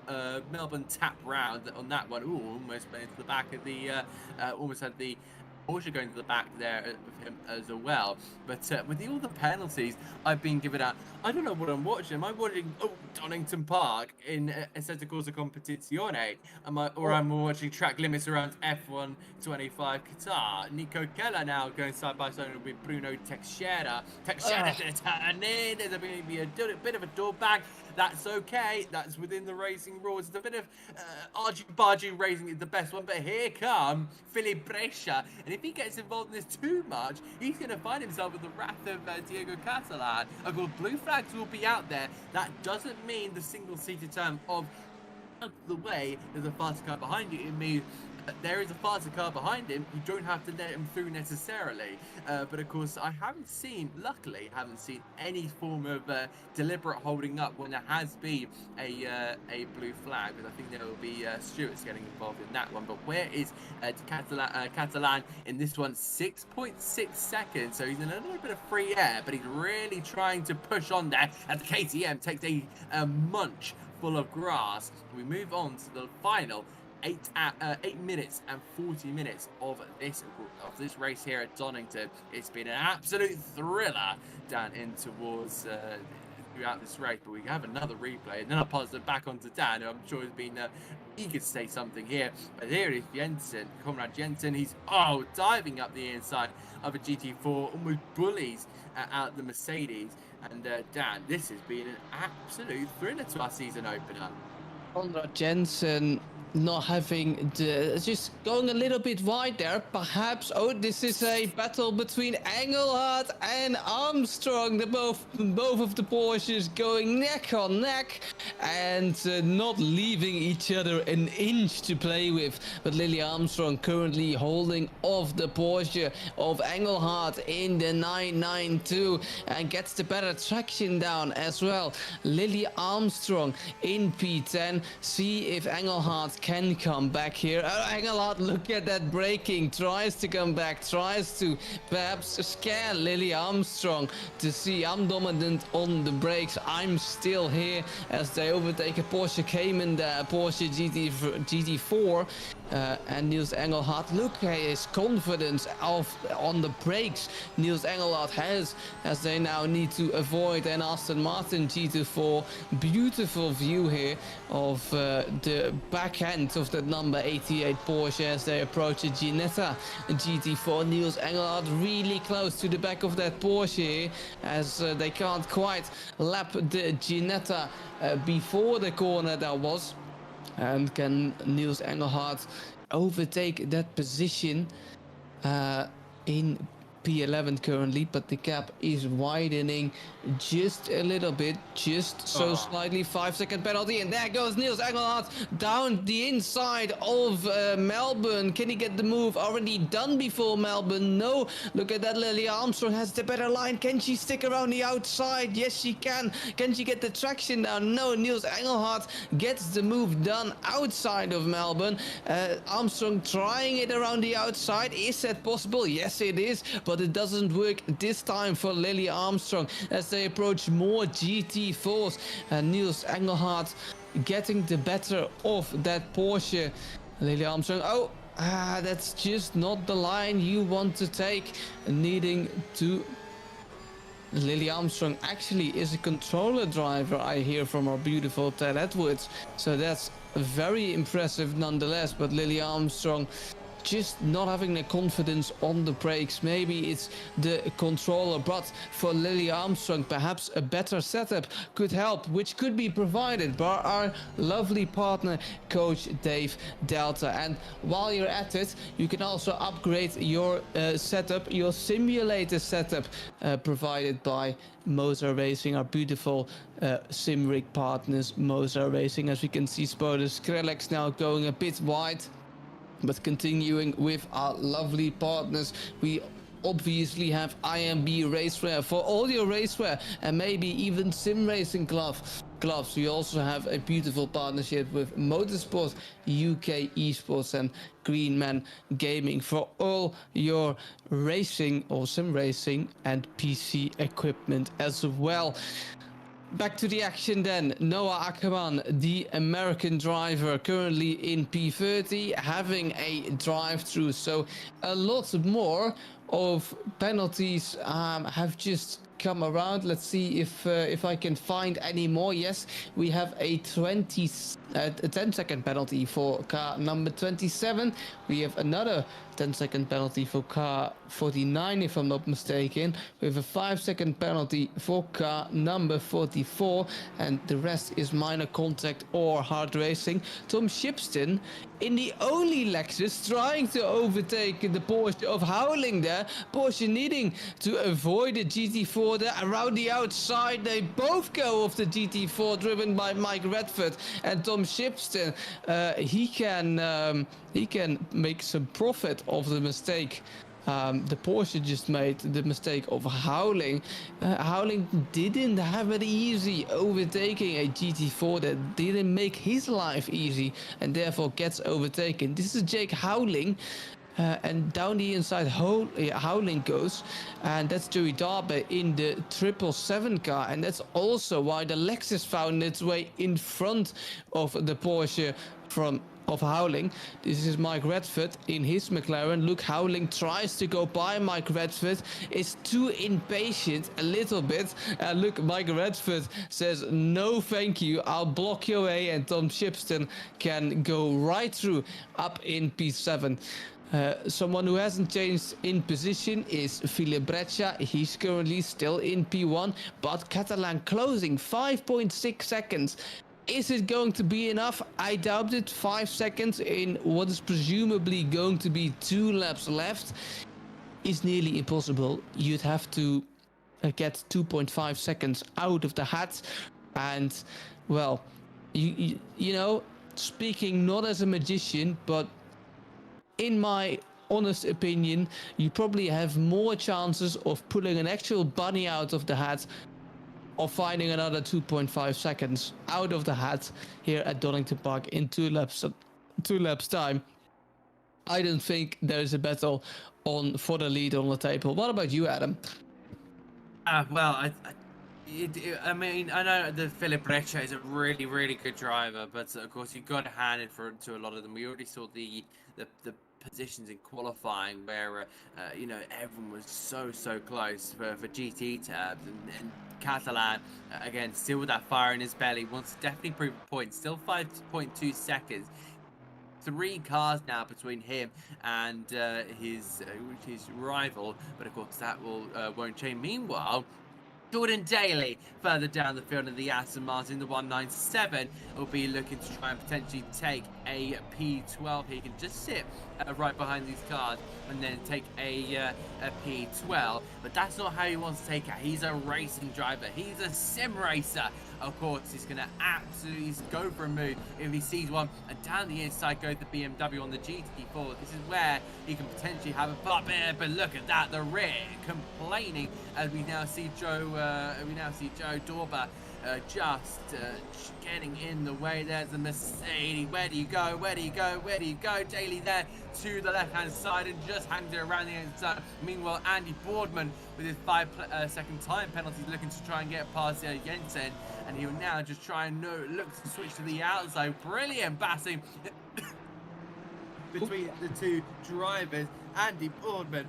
tap round on that one. Ooh, almost went into the back of the, almost had the Porsche going to the back there with him as well. But with all the penalties I've been given out, I don't know what I'm watching. Am I watching Donington Park in Centro Corsa Competizione? I'm watching track limits around F1 25 Qatar. Nico Keller now going side by side with Bruno Teixeira. Teixeira to turn in. There's going to be a bit of a door back. That's okay. That's within the racing rules. It's a bit of argy-bargy racing is the best one. But here come Philip Brescia. And if he gets involved in this too much, he's going to find himself with the wrath of Diego Catalan. Of course, blue flags will be out there. That doesn't mean the single-seater term of the way there's a faster car behind you. It means there is a faster car behind him. You don't have to let him through necessarily. But of course, luckily, haven't seen any form of deliberate holding up when there has been a blue flag. Because I think there will be Stewart's getting involved in that one. But where is Catalan in this one? 6.6 seconds. So he's in a little bit of free air, but he's really trying to push on there. As the KTM takes a munch full of grass. We move on to the final 8 minutes and 40 minutes of this race here at Donington. It's been an absolute thriller down in towards throughout this race, but we have another replay, and then I'll pass it back on to Dan, who I'm sure has been eager to say something here. But here is Jensen, Conrad Jensen. He's diving up the inside of a GT4, almost bullies out the Mercedes. And Dan, this has been an absolute thriller to our season opener. Conrad Jensen not having just going a little bit wide there, perhaps. This is a battle between Engelhardt and Armstrong. Both of the Porsches going neck on neck and not leaving each other an inch to play with. But Lily Armstrong currently holding off the Porsche of Engelhardt in the 992 and gets the better traction down as well. Lily Armstrong in P10. See if Engelhardt can come back here. Engelhardt, look at that braking, tries to come back, tries to perhaps scare Lily Armstrong to see I'm dominant on the brakes, I'm still here, as they overtake a Porsche Cayman, the Porsche GT4. And Niels Engelhardt, look at his confidence on the brakes Niels Engelhardt has, as they now need to avoid an Aston Martin GT4. Beautiful view here of the back end of that number 88 Porsche as they approach the Ginetta GT4. Niels Engelhardt really close to the back of that Porsche here, as they can't quite lap the Ginetta before the corner that was. And can Niels Engelhardt overtake that position in P11 currently? But the gap is widening just a little bit, just so slightly. 5-second penalty, and there goes Niels Engelhardt down the inside of Melbourne. Can he get the move already done before Melbourne? No. Look at that. Lily Armstrong has the better line. Can she stick around the outside? Yes, she can. Can she get the traction down? No. Niels Engelhardt gets the move done outside of Melbourne. Armstrong trying it around the outside. Is that possible? Yes, it is, but it doesn't work this time for Lily Armstrong as they approach more GT4s. And Niels Engelhardt getting the better of that Porsche. Lily Armstrong, that's just not the line you want to take, needing to Lily Armstrong actually is a controller driver, I hear from our beautiful Ted Edwards. So that's very impressive nonetheless. But Lily Armstrong just not having the confidence on the brakes. Maybe it's the controller, but for Lily Armstrong, perhaps a better setup could help, which could be provided by our lovely partner, Coach Dave Delta. And while you're at it, you can also upgrade your setup, your simulator setup, provided by Moser Racing, our beautiful sim rig partners, Moser Racing. As we can see, Spoder Skrillex now going a bit wide. But continuing with our lovely partners, we obviously have IMB Racewear for all your racewear and maybe even sim racing gloves. We also have a beautiful partnership with Motorsport UK Esports and Greenman Gaming for all your racing or sim racing and PC equipment as well. Back to the action then. Noah Ackerman, the American driver, currently in P30, having a drive-through. So a lot more of penalties have just come around. Let's see if I can find any more. Yes, we have a 10-second penalty for car number 27. We have another 10-second penalty for car 49, if I'm not mistaken. We have a 5-second penalty for car number 44, and the rest is minor contact or hard racing. Tom Shipston in the only Lexus trying to overtake the Porsche of Howling there. Porsche needing to avoid the GT4 there. Around the outside, they both go off the GT4 driven by Mike Redford and Tom Shipston. He can make some profit of the mistake the Porsche just made, the mistake of Howling. Howling didn't have it easy overtaking a GT4 that didn't make his life easy and therefore gets overtaken. This is Jake Howling. And down the inside, Howling goes, and that's Joey Darby in the 777 car, and that's also why the Lexus found its way in front of the Porsche of Howling. This is Mike Redford in his McLaren. Luke Howling tries to go by Mike Redford, is too impatient a little bit. Look, Mike Redford says, no thank you, I'll block your way, and Tom Shipston can go right through up in P7. Someone who hasn't changed in position is Philip Breccia. He's currently still in P1, but Catalan closing 5.6 seconds. Is it going to be enough? I doubt it. 5 seconds in what is presumably going to be 2 laps left is nearly impossible. You'd have to get 2.5 seconds out of the hat. And, well, you know, speaking not as a magician, but in my honest opinion, you probably have more chances of pulling an actual bunny out of the hat or finding another 2.5 seconds out of the hat here at Donington Park in 2 laps time. I don't think there is a battle for the lead on the table. What about you, Adam? Well, I mean, I know that Philip Breccia is a really, really good driver, but of course you've got to hand it to a lot of them. We already saw the positions in qualifying where you know, everyone was so close for GT tabs, and Catalan again still with that fire in his belly, wants to definitely prove a point. Still 5.2 seconds. 3 cars now between him and his rival, but of course that won't change. Meanwhile, Jordan Daly further down the field in the Aston Martin, the 197, will be looking to try and potentially take a P12. He can just sit right behind these cars and then take a P12. But that's not how he wants to take it. He's a racing driver. He's a sim racer. Of course, he's going to absolutely go for a move if he sees one. And down the inside goes the BMW on the GT4. This is where he can potentially have a pop in. But look at that, the rear complaining as we now see Joe Dorber just getting in the way. There's the Mercedes. Where do you go? Where do you go? Where do you go? Daly there to the left-hand side and just hangs it around the inside. Meanwhile, Andy Boardman with his 5-second time penalty looking to try and get past Jensen, and he'll now just try and look to switch to the outside. Brilliant passing between the two drivers. Andy Boardman,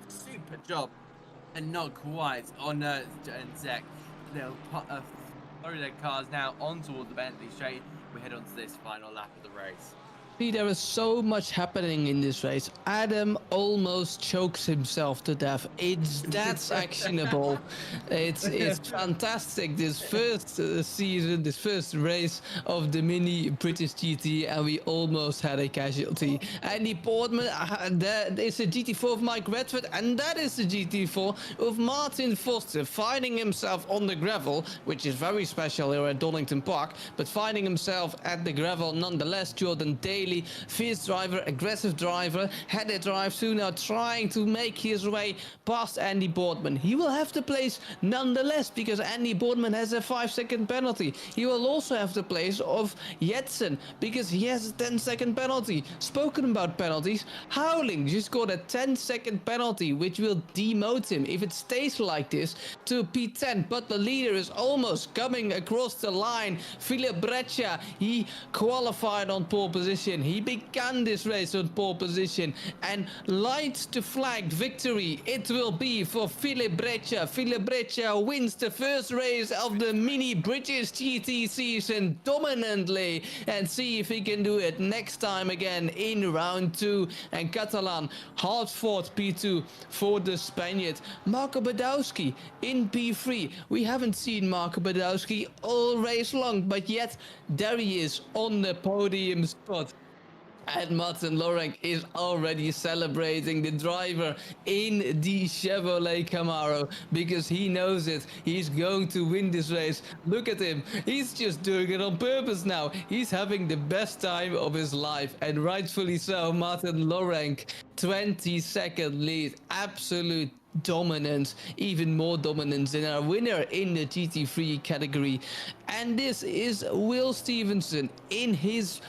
super job and not quite on and Zek. They'll throw their cars now on towards the Bentley straight. We head on to this final lap of the race. There is so much happening in this race. Adam almost chokes himself to death. That's actionable. It's fantastic. This first season, this first race of the mini British GT, and we almost had a casualty. Andy Portman, that is a GT4 of Mike Redford, and that is the GT4 of Martin Foster, finding himself on the gravel, which is very special here at Donington Park, but finding himself at the gravel nonetheless. Jordan Daly, fierce driver, aggressive driver, had a drive through, now trying to make his way past Andy Boardman. He will have to place nonetheless because Andy Boardman has a 5-second penalty. He will also have the place of Jetsen because he has a 10-second penalty. Spoken about penalties, Howling just got a 10-second penalty which will demote him if it stays like this to P10, but the leader is almost coming across the line. Philip Breccia, he qualified on pole position. He began this race on pole position, and lights to flag victory it will be for Philip Breccia. Philip Breccia wins the first race of the mini British GT season dominantly, and see if he can do it next time again in round 2. And Catalan hard fought P2 for the Spaniard. Marco Badowski in P3. We haven't seen Marco Badowski all race long, but yet there he is on the podium spot. And Martin Lorenk is already celebrating the driver in the Chevrolet Camaro because he knows it. He's going to win this race. Look at him. He's just doing it on purpose now. He's having the best time of his life, and rightfully so. Martin Lorenk, 20-second lead. Absolute dominance, even more dominance than our winner in the GT3 category. And this is Will Stevenson in his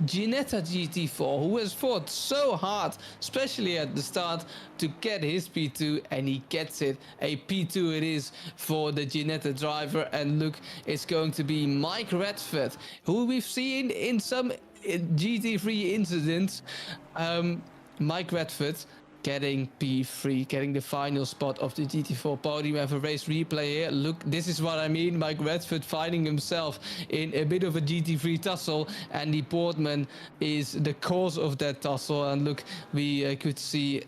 Ginetta GT4, who has fought so hard, especially at the start, to get his P2, and he gets it. A P2 it is for the Ginetta driver, and look, it's going to be Mike Redford, who we've seen in some GT3 incidents. Mike Redford getting P3, getting the final spot of the GT4 podium. We have a race replay here. Look, this is what I mean. Mike Redford finding himself in a bit of a GT3 tussle. Andy Portman is the cause of that tussle. And look, we could see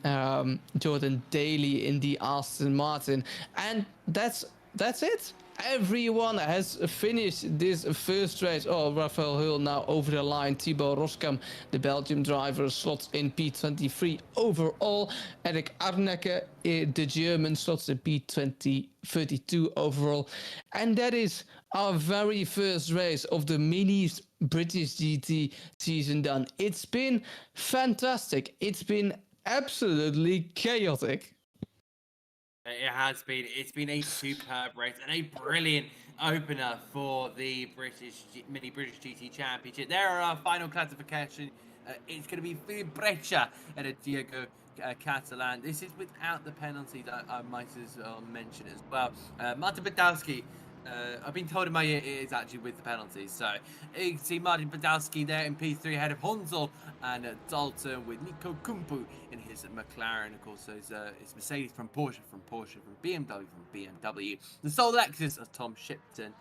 Jordan Daly in the Aston Martin. And that's it. Everyone has finished this first race. Oh, Raphael Hull now over the line. Thibaut Roskam, the Belgium driver, slots in P23 overall. Eric Arnecke, the German, slots in P32 overall. And that is our very first race of the mini British GT season done. It's been fantastic. It's been absolutely chaotic. It has been. It's been a superb race and a brilliant opener for the mini British GT Championship. There are our final classification. It's going to be Philip Breccia and Diego Catalan. This is without the penalty that I might as well mention as well. Martin Badowski. I've been told in my ear it is actually with the penalties. So you can see Martin Badowski there in P3 ahead of Hunzel and Dalton with Nico Kumpu in his McLaren. Of course, it's Mercedes from Porsche, from BMW, from BMW. The sole Lexus of Tom Shipton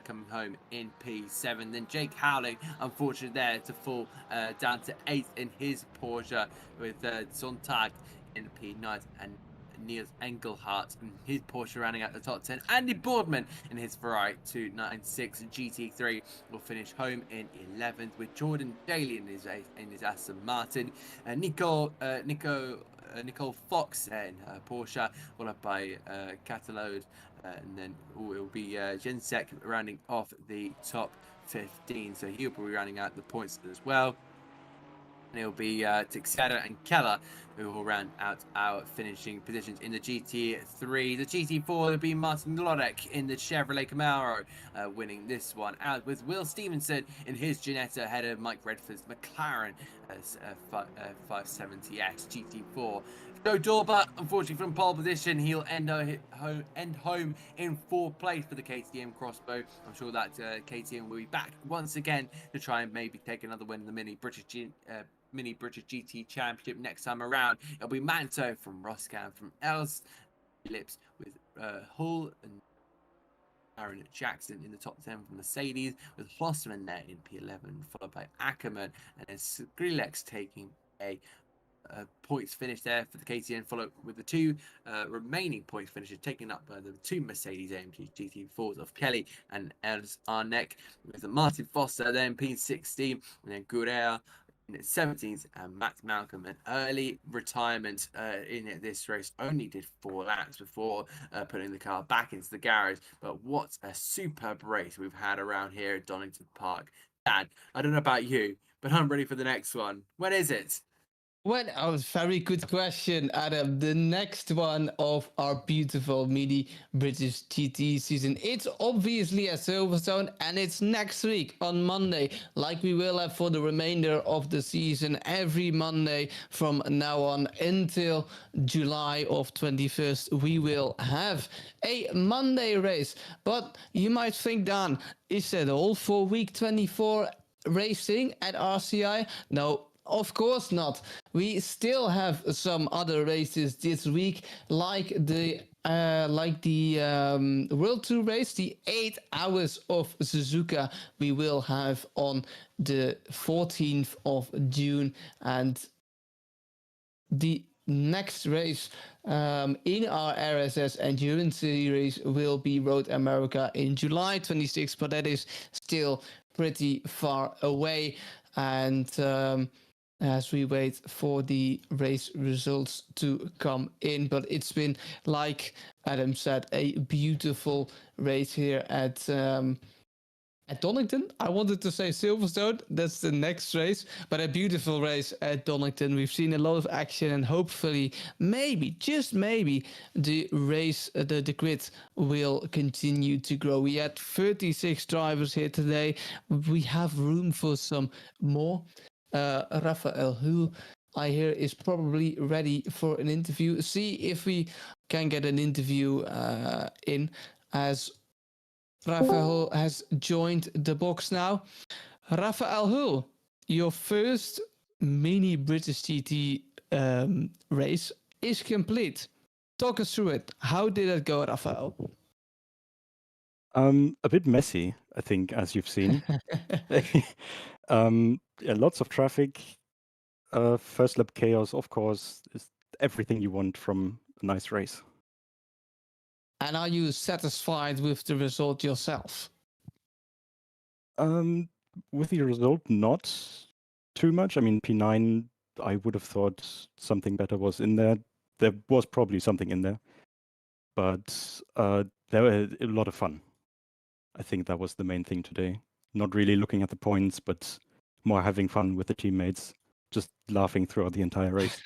coming home in P7. Then Jake Howling, unfortunately, there to fall down to 8th in his Porsche with Sontag in P9 and Niels Engelhardt in his Porsche rounding out the top 10. Andy Boardman in his Ferrari 296 GT3 will finish home in 11th, with Jordan Daly in his Aston Martin. Nicole Fox in Porsche, followed by Catalode, and then it will be Jensek rounding off the top 15. So he'll be rounding out the points as well. And it'll be Teixeira and Keller who will round out our finishing positions in the GT3. The GT4 will be Martin Lodek in the Chevrolet Camaro, winning this one out, with Will Stevenson in his Ginetta ahead of Mike Redford's McLaren as 570X GT4. Joe Dorber, unfortunately from pole position, he'll end home in 4th place for the KTM Crossbow. I'm sure that KTM will be back once again to try and maybe take another win in the mini British GT Championship next time around. It'll be Manto from Roscan from Els. Phillips with Hull and Aaron Jackson in the top 10 for Mercedes, with Hlossman there in P11, followed by Ackerman, and then Skrillex taking a points finish there for the KTM, followed with the two remaining points finishes taken up by the two Mercedes AMG GT4s of Kelly and Els Arneck, with Martin Foster then P16, and then Gurrea in its 17th, and Matt Malcolm, an early retirement in this race, only did 4 laps before putting the car back into the garage. But what a superb race we've had around here at Donington Park. Dad, I don't know about you, but I'm ready for the next one. When is it? Well, a very good question, Adam. The next one of our beautiful mini British GT season. It's obviously at Silverstone, and it's next week on Monday, like we will have for the remainder of the season, every Monday from now on until July of 21st. We will have a Monday race. But you might think, Dan, is that all for week 24 racing at RCI? No, of course not. We still have some other races this week, like the World Tour race, the 8 hours of Suzuka we will have on the 14th of June, and the next race in our RSS Endurance Series will be Road America in July 26th, but that is still pretty far away. And as we wait for the race results to come in. But it's been, like Adam said, a beautiful race here at Donington. I wanted to say Silverstone, that's the next race, but a beautiful race at Donington. We've seen a lot of action, and hopefully, maybe, just maybe, the race, the grid will continue to grow. We had 36 drivers here today. We have room for some more. Raphael, who I hear is probably ready for an interview. See if we can get an interview in, as Raphael has joined the box now. Raphael Hull, your first mini British GT race is complete. Talk us through it. How did it go, Raphael? A bit messy, I think, as you've seen. Yeah, lots of traffic. First lap chaos, of course, is everything you want from a nice race. And are you satisfied with the result yourself? With the result, not too much. I mean, P9, I would have thought something better was in there. There was probably something in there, but there were a lot of fun. I think that was the main thing today. Not really looking at the points, but more having fun with the teammates, just laughing throughout the entire race.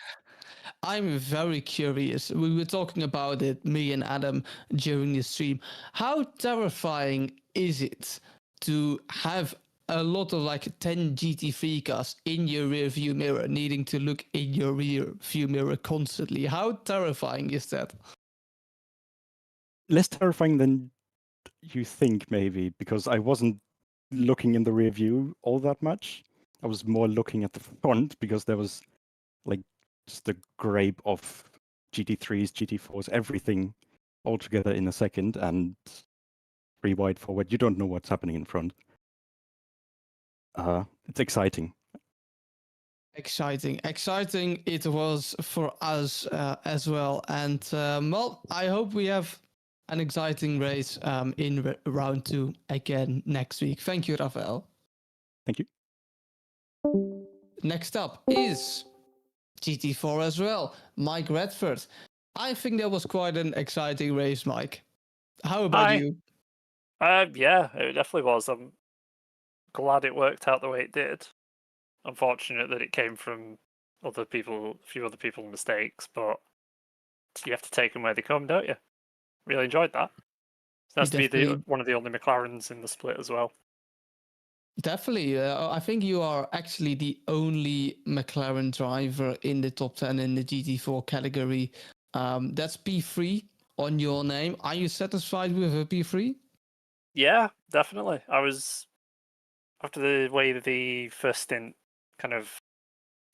I'm very curious. We were talking about it, me and Adam, during the stream. How terrifying is it to have a lot of like 10 GT3 cars in your rear view mirror, needing to look in your rear view mirror constantly? How terrifying is that? Less terrifying than you think, maybe, because I wasn't looking in the rear view all that much. I was more looking at the front because there was like just a grape of GT3s, GT4s, everything all together in a second, and 3 wide forward. You don't know what's happening in front. It's exciting. Exciting it was for us as well. And well, I hope we have an exciting race in round 2 again next week. Thank you, Raphael. Thank you. Next up is GT4 as well, Mike Redford. I think that was quite an exciting race, Mike. How about you? Yeah, it definitely was. I'm glad it worked out the way it did. Unfortunate that it came from a few other people's mistakes, but you have to take them where they come, don't you? Really enjoyed that. It's nice to be one of the only McLarens in the split as well. Definitely. I think you are actually the only McLaren driver in the top 10 in the GT4 category. That's P3 on your name. Are you satisfied with a P3? Yeah, definitely. I was, after the way that the first stint kind of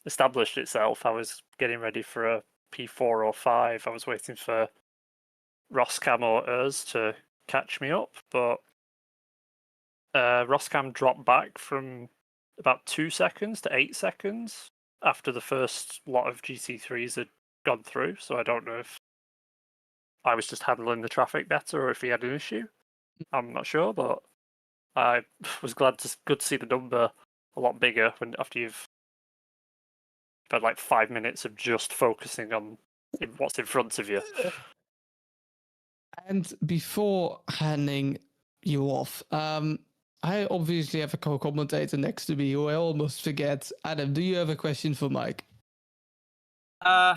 established itself, I was getting ready for a P4 or 5. I was waiting for Roscam or Urs to catch me up, but Roscam dropped back from about 2 seconds to 8 seconds after the first lot of GT3s had gone through. So I don't know if I was just handling the traffic better or if he had an issue. I'm not sure, but I was good to see the number a lot bigger after you've had like 5 minutes of just focusing on what's in front of you. And before handing you off, I obviously have a co-commentator next to me who I almost forget. Adam, do you have a question for Mike? I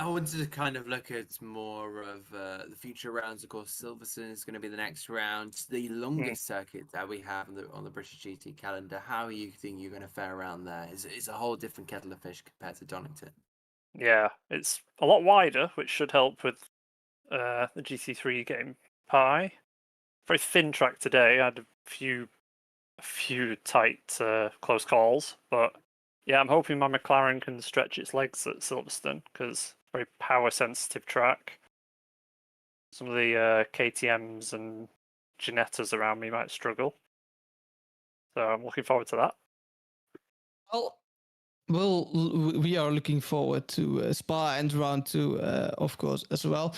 wanted to kind of look at more of the future rounds. Of course, Silverstone is going to be the next round, the longest circuit that we have on the British GT calendar. How you think you're going to fare around there? It's a whole different kettle of fish compared to Donington. Yeah, it's a lot wider, which should help with the GT3 getting pie. Very thin track today. I had a few tight, close calls, but yeah, I'm hoping my McLaren can stretch its legs at Silverstone because very power sensitive track. Some of the KTM's and Ginettas around me might struggle, so I'm looking forward to that. Well, we are looking forward to Spa and round 2, of course, as well.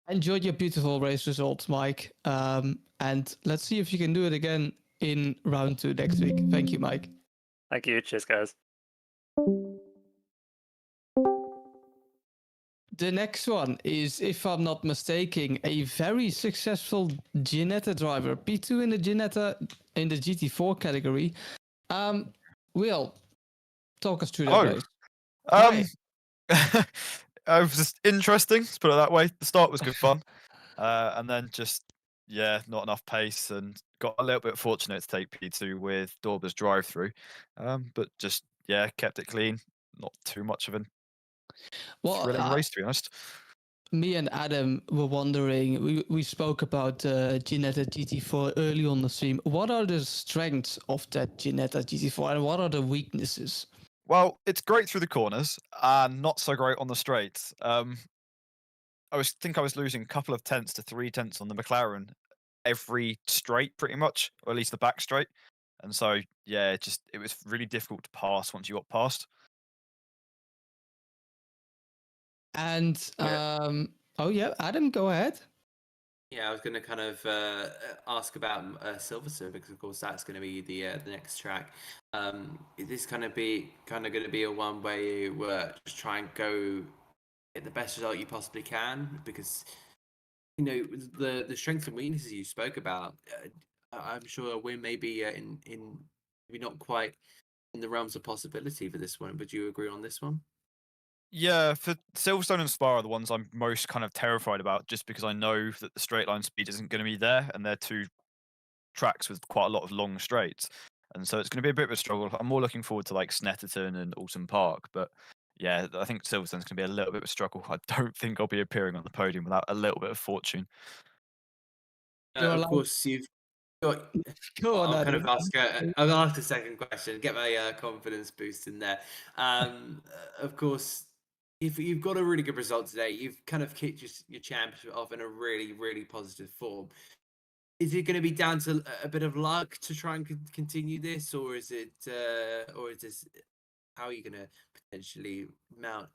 Enjoy your beautiful race results, Mike. And let's see if you can do it again in round 2 next week. Thank you, Mike. Thank you. Cheers, guys. The next one is, if I'm not mistaken, a very successful Ginetta driver, P2 in the Ginetta in the GT4 category. Will, talk us through that race. It was just interesting, let's put it that way. The start was good fun. And then just, not enough pace and got a little bit fortunate to take P2 with Dorber's drive-through. But just, kept it clean. Not too much of an thrilling race, to be honest. Me and Adam were wondering, we spoke about Ginetta GT4 early on the stream. What are the strengths of that Ginetta GT4 and what are the weaknesses? Well, it's great through the corners and not so great on the straights. I was losing a couple of tenths to 3 tenths on the McLaren every straight, pretty much, or at least the back straight. And so, it was really difficult to pass once you got past. And Adam, go ahead. Yeah, I was going to kind of ask about Silverstone because, of course, that's going to be the next track. Is this going to be a one where you just try and go get the best result you possibly can? Because the strengths and weaknesses you spoke about, I'm sure we may be in maybe not quite in the realms of possibility for this one. Would you agree on this one? Yeah, for Silverstone and Spa are the ones I'm most kind of terrified about, just because I know that the straight line speed isn't going to be there, and they're 2 tracks with quite a lot of long straights, and so it's going to be a bit of a struggle. I'm more looking forward to like Snetterton and Alton Park, but I think Silverstone's going to be a little bit of a struggle. I don't think I'll be appearing on the podium without a little bit of fortune. Of course, you've got. I'll kind of ask. I'll ask a second question. Get my confidence boost in there. Of course, if you've got a really good result today, you've kind of kicked your championship off in a really, really positive form. Is it going to be down to a bit of luck to try and continue this, or is it, how are you going to potentially mount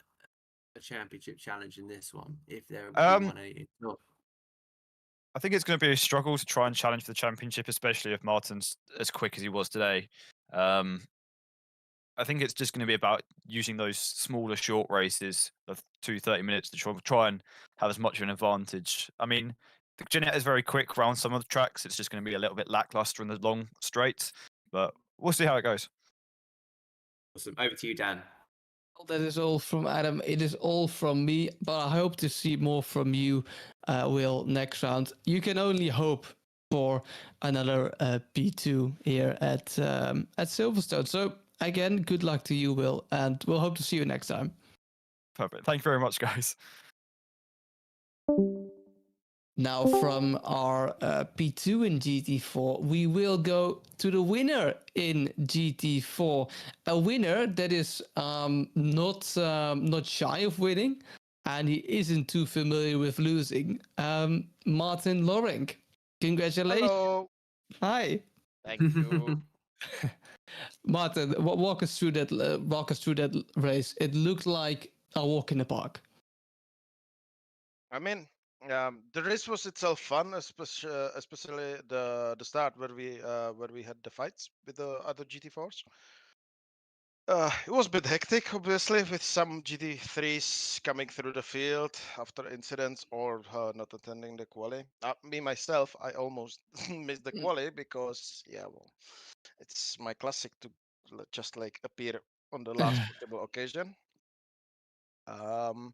a championship challenge in this one if there not? I think it's going to be a struggle to try and challenge for the championship, especially if Martin's as quick as he was today. I think it's just going to be about using those smaller short races of 30 minutes to try and have as much of an advantage. I mean, the Ginetta is very quick around some of the tracks. It's just going to be a little bit lackluster in the long straights, but we'll see how it goes. Awesome. Over to you, Dan. That is all from Adam. It is all from me, but I hope to see more from you, Will, next round. You can only hope for another P2 here at Silverstone. So again, good luck to you, Will, and we'll hope to see you next time. Perfect. Thank you very much, guys. Now from our P2 in GT4, we will go to the winner in GT4. A winner that is not shy of winning. and he isn't too familiar with losing. Martin Loring, congratulations. Hello. Hi. Thank you. Martin, walk us through that. Walk us through that race. It looked like a walk in the park. I mean, the race was itself fun, especially the start where we had the fights with the other GT4s. It was a bit hectic, obviously, with some GT3s coming through the field after incidents or not attending the quali. Me myself, I almost missed the quali because, yeah, well, it's my classic to just like appear on the last possible occasion. Um,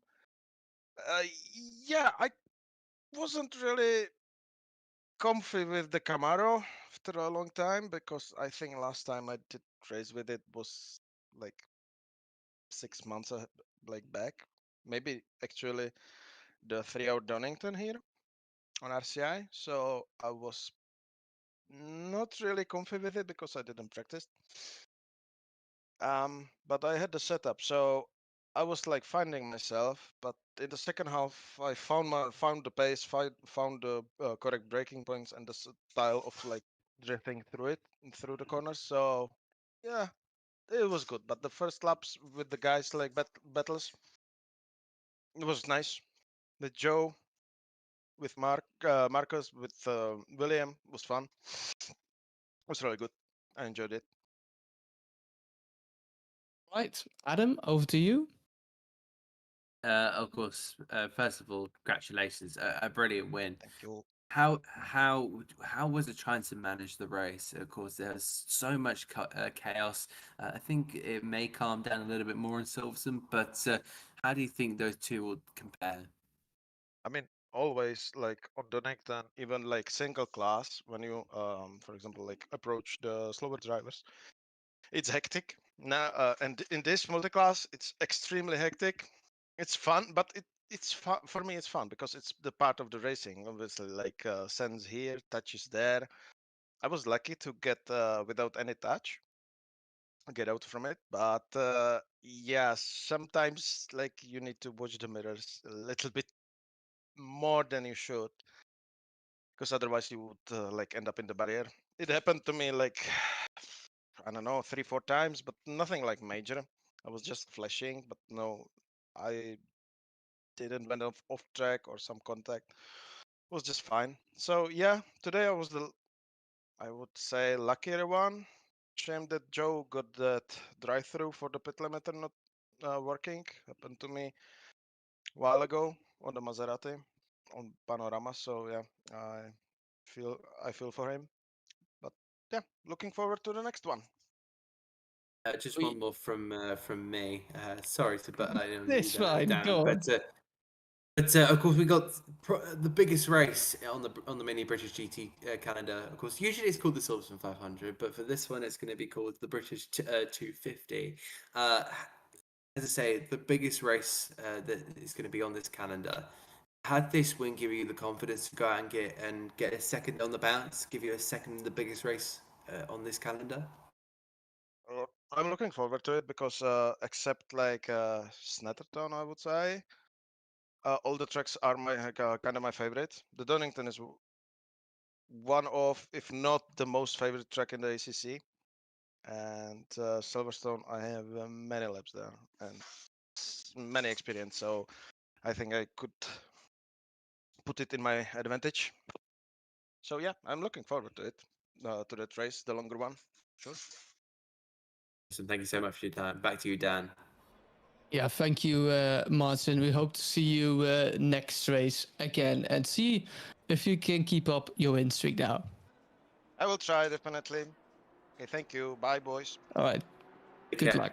yeah, I wasn't really comfy with the Camaro after a long time because I think last time I did race with it was like 6 months like back. Maybe actually the 3-hour Donington here on RCI. So I was not really comfy with it because I didn't practice. But I had the setup, so I was like finding myself. But in the second half, I found the pace, found the correct braking points, and the style of like drifting through the corners. So yeah, it was good. But the first laps with the guys like battles, it was nice. With Joe, with Marcus, with William, was fun. It was really good. I enjoyed it. Right, Adam, over to you. Of course. First of all, congratulations, a brilliant win. Thank you. How was it trying to manage the race? Of course, there's so much chaos. I think it may calm down a little bit more in Silverstone, but how do you think those two will compare? I mean, always like on Donington, even like single class, when you, for example, like approach the slower drivers, it's hectic. Now, and in this multi-class, it's extremely hectic. It's fun, but it's fun for me. It's fun because it's the part of the racing. Obviously, like sense here, touch is there. I was lucky to get without any touch, get out from it. But yeah, sometimes like you need to watch the mirrors a little bit more than you should, because otherwise you would like end up in the barrier. It happened to me like I don't know 3-4 times, but nothing like major. I was just flashing, but no, I didn't went off track or some contact. It was just fine. So yeah, today I was I would say luckier one. Shame that Joe got that drive-through for the pit limiter not working. Happened to me a while ago on the Maserati on Panorama. So yeah, I feel for him. But yeah, looking forward to the next one. Just one more from me. Sorry to butt in on you It's there, fine, Dan, go on. but of course we got the biggest race on the mini British GT calendar. Of course, usually it's called the Silverstone 500, but for this one it's going to be called the British 250. As I say, the biggest race that is going to be on this calendar. Had this win give you the confidence to go out and get a second on the bounce, give you a second in the biggest race on this calendar? I'm looking forward to it because except like Snetterton, I would say, all the tracks are my kind of my favorite. The Donington is one of, if not the most favorite track in the ACC, and Silverstone, I have many laps there and many experience, so I think I could put it in my advantage. So yeah, I'm looking forward to it, to that race, the longer one. Sure. So thank you so much for your time. Back to you, Dan. Yeah, thank you, Martin. We hope to see you next race again and see if you can keep up your win streak now. I will try definitely. Okay, thank you. Bye, boys. All right. Take Good care. luck.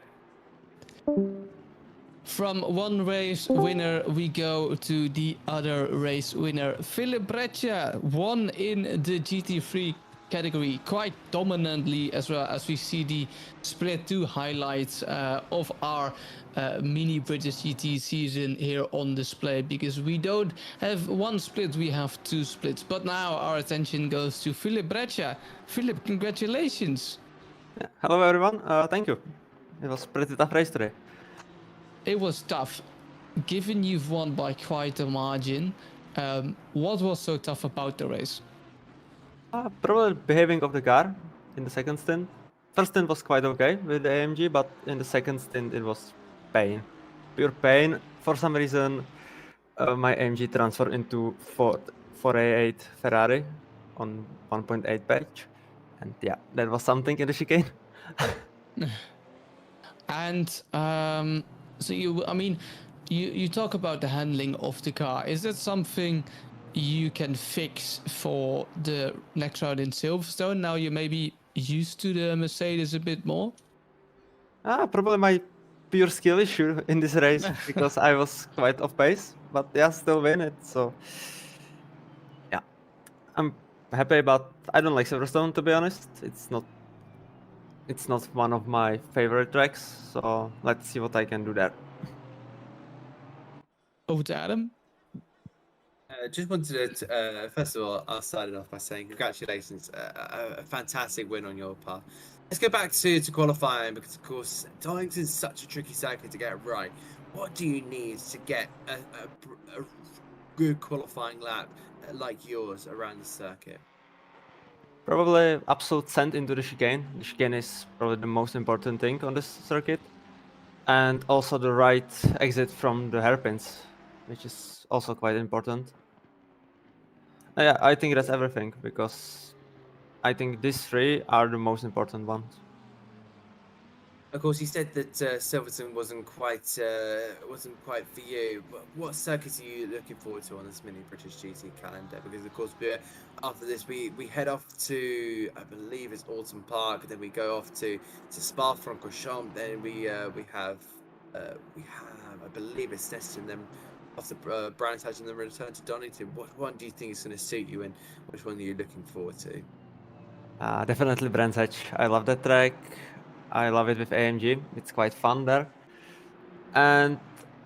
From one race winner, we go to the other race winner. Philip Breccia won in the GT3 category quite dominantly, as well as we see the Split 2 highlights of our mini British GT season here on display, because we don't have one split, we have two splits. But now our attention goes to Philip Breccia. Philip, congratulations. Hello everyone, thank you. It was pretty tough race today. It was tough. given you've won by quite a margin, what was so tough about the race? Probably behaving of the car in the second stint. First stint was quite okay with the AMG, but in the second stint it was pain. Pure pain. For some reason, my AMG transferred into 4A8 Ferrari on 1.8 page. And yeah, that was something in the chicane. And so you talk about the handling of the car. Is that something you can fix for the next round in Silverstone? Now you may be used to the Mercedes a bit more. Probably my pure skill issue in this race because I was quite off pace, but yeah, still win it. So yeah, I'm happy, but I don't like Silverstone, to be honest. It's not one of my favorite tracks. So let's see what I can do there. Over to Adam. Just wanted to, first of all, I'll start it off by saying congratulations, a fantastic win on your part. Let's go back to qualifying because, of course, Donington's such a tricky circuit to get right. What do you need to get a good qualifying lap like yours around the circuit? Probably absolute send into the chicane. The chicane is probably the most important thing on this circuit. And also the right exit from the hairpins, which is also quite important. Yeah, I think that's everything because I think these three are the most important ones. Of course, you said that Silverstone wasn't quite for you. But what circuits are you looking forward to on this mini British GT calendar? Because of course, after this we head off to, I believe it's Alton Park, then we go off to Spa-Francorchamps, then we have I believe it's Stettin, then off the Brands Hatch, and then return to Donington. What one do you think is going to suit you, and which one are you looking forward to? Definitely Brands Hatch. I love that track. I love it with AMG. It's quite fun there. And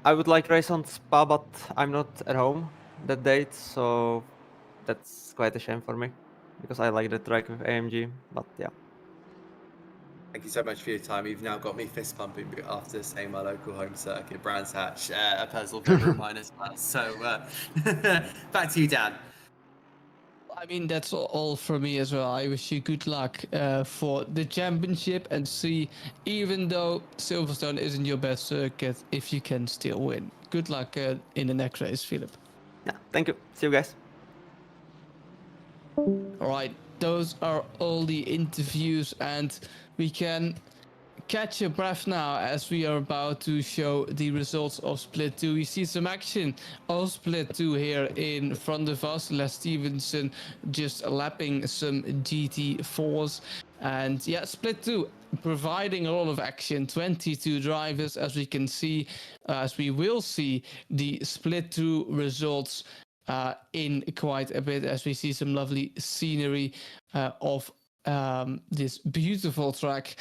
I would like to race on Spa, but I'm not at home that date, so that's quite a shame for me because I like the track with AMG. But yeah. Thank you so much for your time. You've now got me fist pumping after saying my local home circuit, Brands Hatch, a personal favourite of mine as well. So back to you, Dan. I mean, that's all for me as well. I wish you good luck for the championship, and see, even though Silverstone isn't your best circuit, if you can still win. Good luck in the next race, Philip. Yeah, thank you. See you guys. All right, those are all the interviews, and we can catch your breath now as we are about to show the results of Split 2. We see some action of Split 2 here in front of us. Les Stevenson just lapping some GT4s. And yeah, Split 2 providing a lot of action. 22 drivers, as we can see, as we will see the Split 2 results in quite a bit, as we see some lovely scenery of this beautiful track.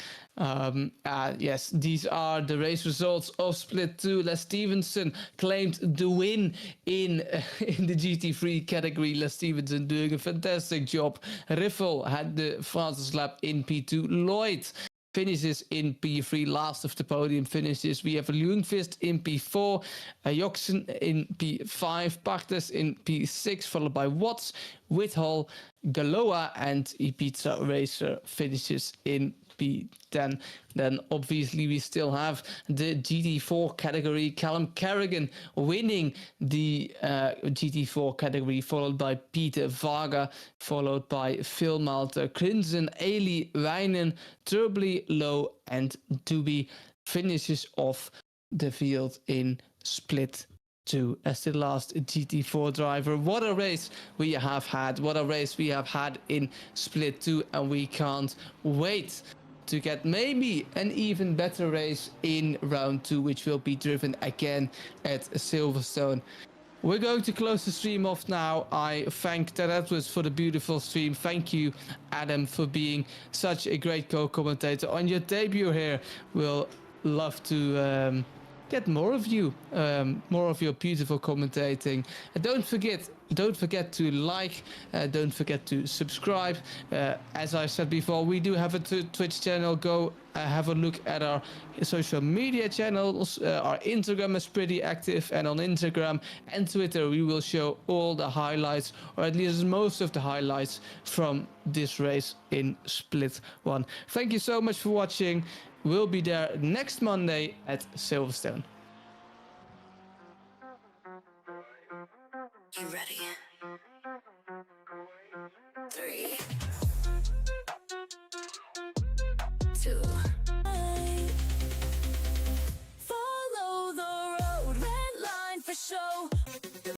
Yes, these are the race results of Split 2. Les Stevenson claimed the win in the GT3 category. Les Stevenson doing a fantastic job. Riffel had the fastest lap in P2. Lloyd finishes in P3, last of the podium finishes. We have Lundqvist in P4, Joksen in P5, Partes in P6, followed by Watts, Whithall, Galoa, and Pizza Racer finishes in P10. Then obviously we still have the GT4 category. Callum Kerrigan winning the GT4 category, followed by Peter Vaga, followed by Phil Malta, Crimson, Ailey, Wijnen, Turbly, Low, and Doobie finishes off the field in Split 2 as the last GT4 driver. What a race we have had. What a race we have had in Split 2, and we can't wait to get maybe an even better race in round 2, which will be driven again at Silverstone. We're going to close the stream off now. I thank Ted Edwards for the beautiful stream. Thank you, Adam, for being such a great co-commentator on your debut here. We'll love to get more of you, more of your beautiful commentating. And don't forget to like, don't forget to subscribe. As I said before, we do have a Twitch channel. Go have a look at our social media channels. Our Instagram is pretty active, and on Instagram and Twitter we will show all the highlights, or at least most of the highlights from this race in Split 1. Thank you so much for watching. We'll be there next Monday at Silverstone. You ready? 3, 2. Follow the road, red line for show.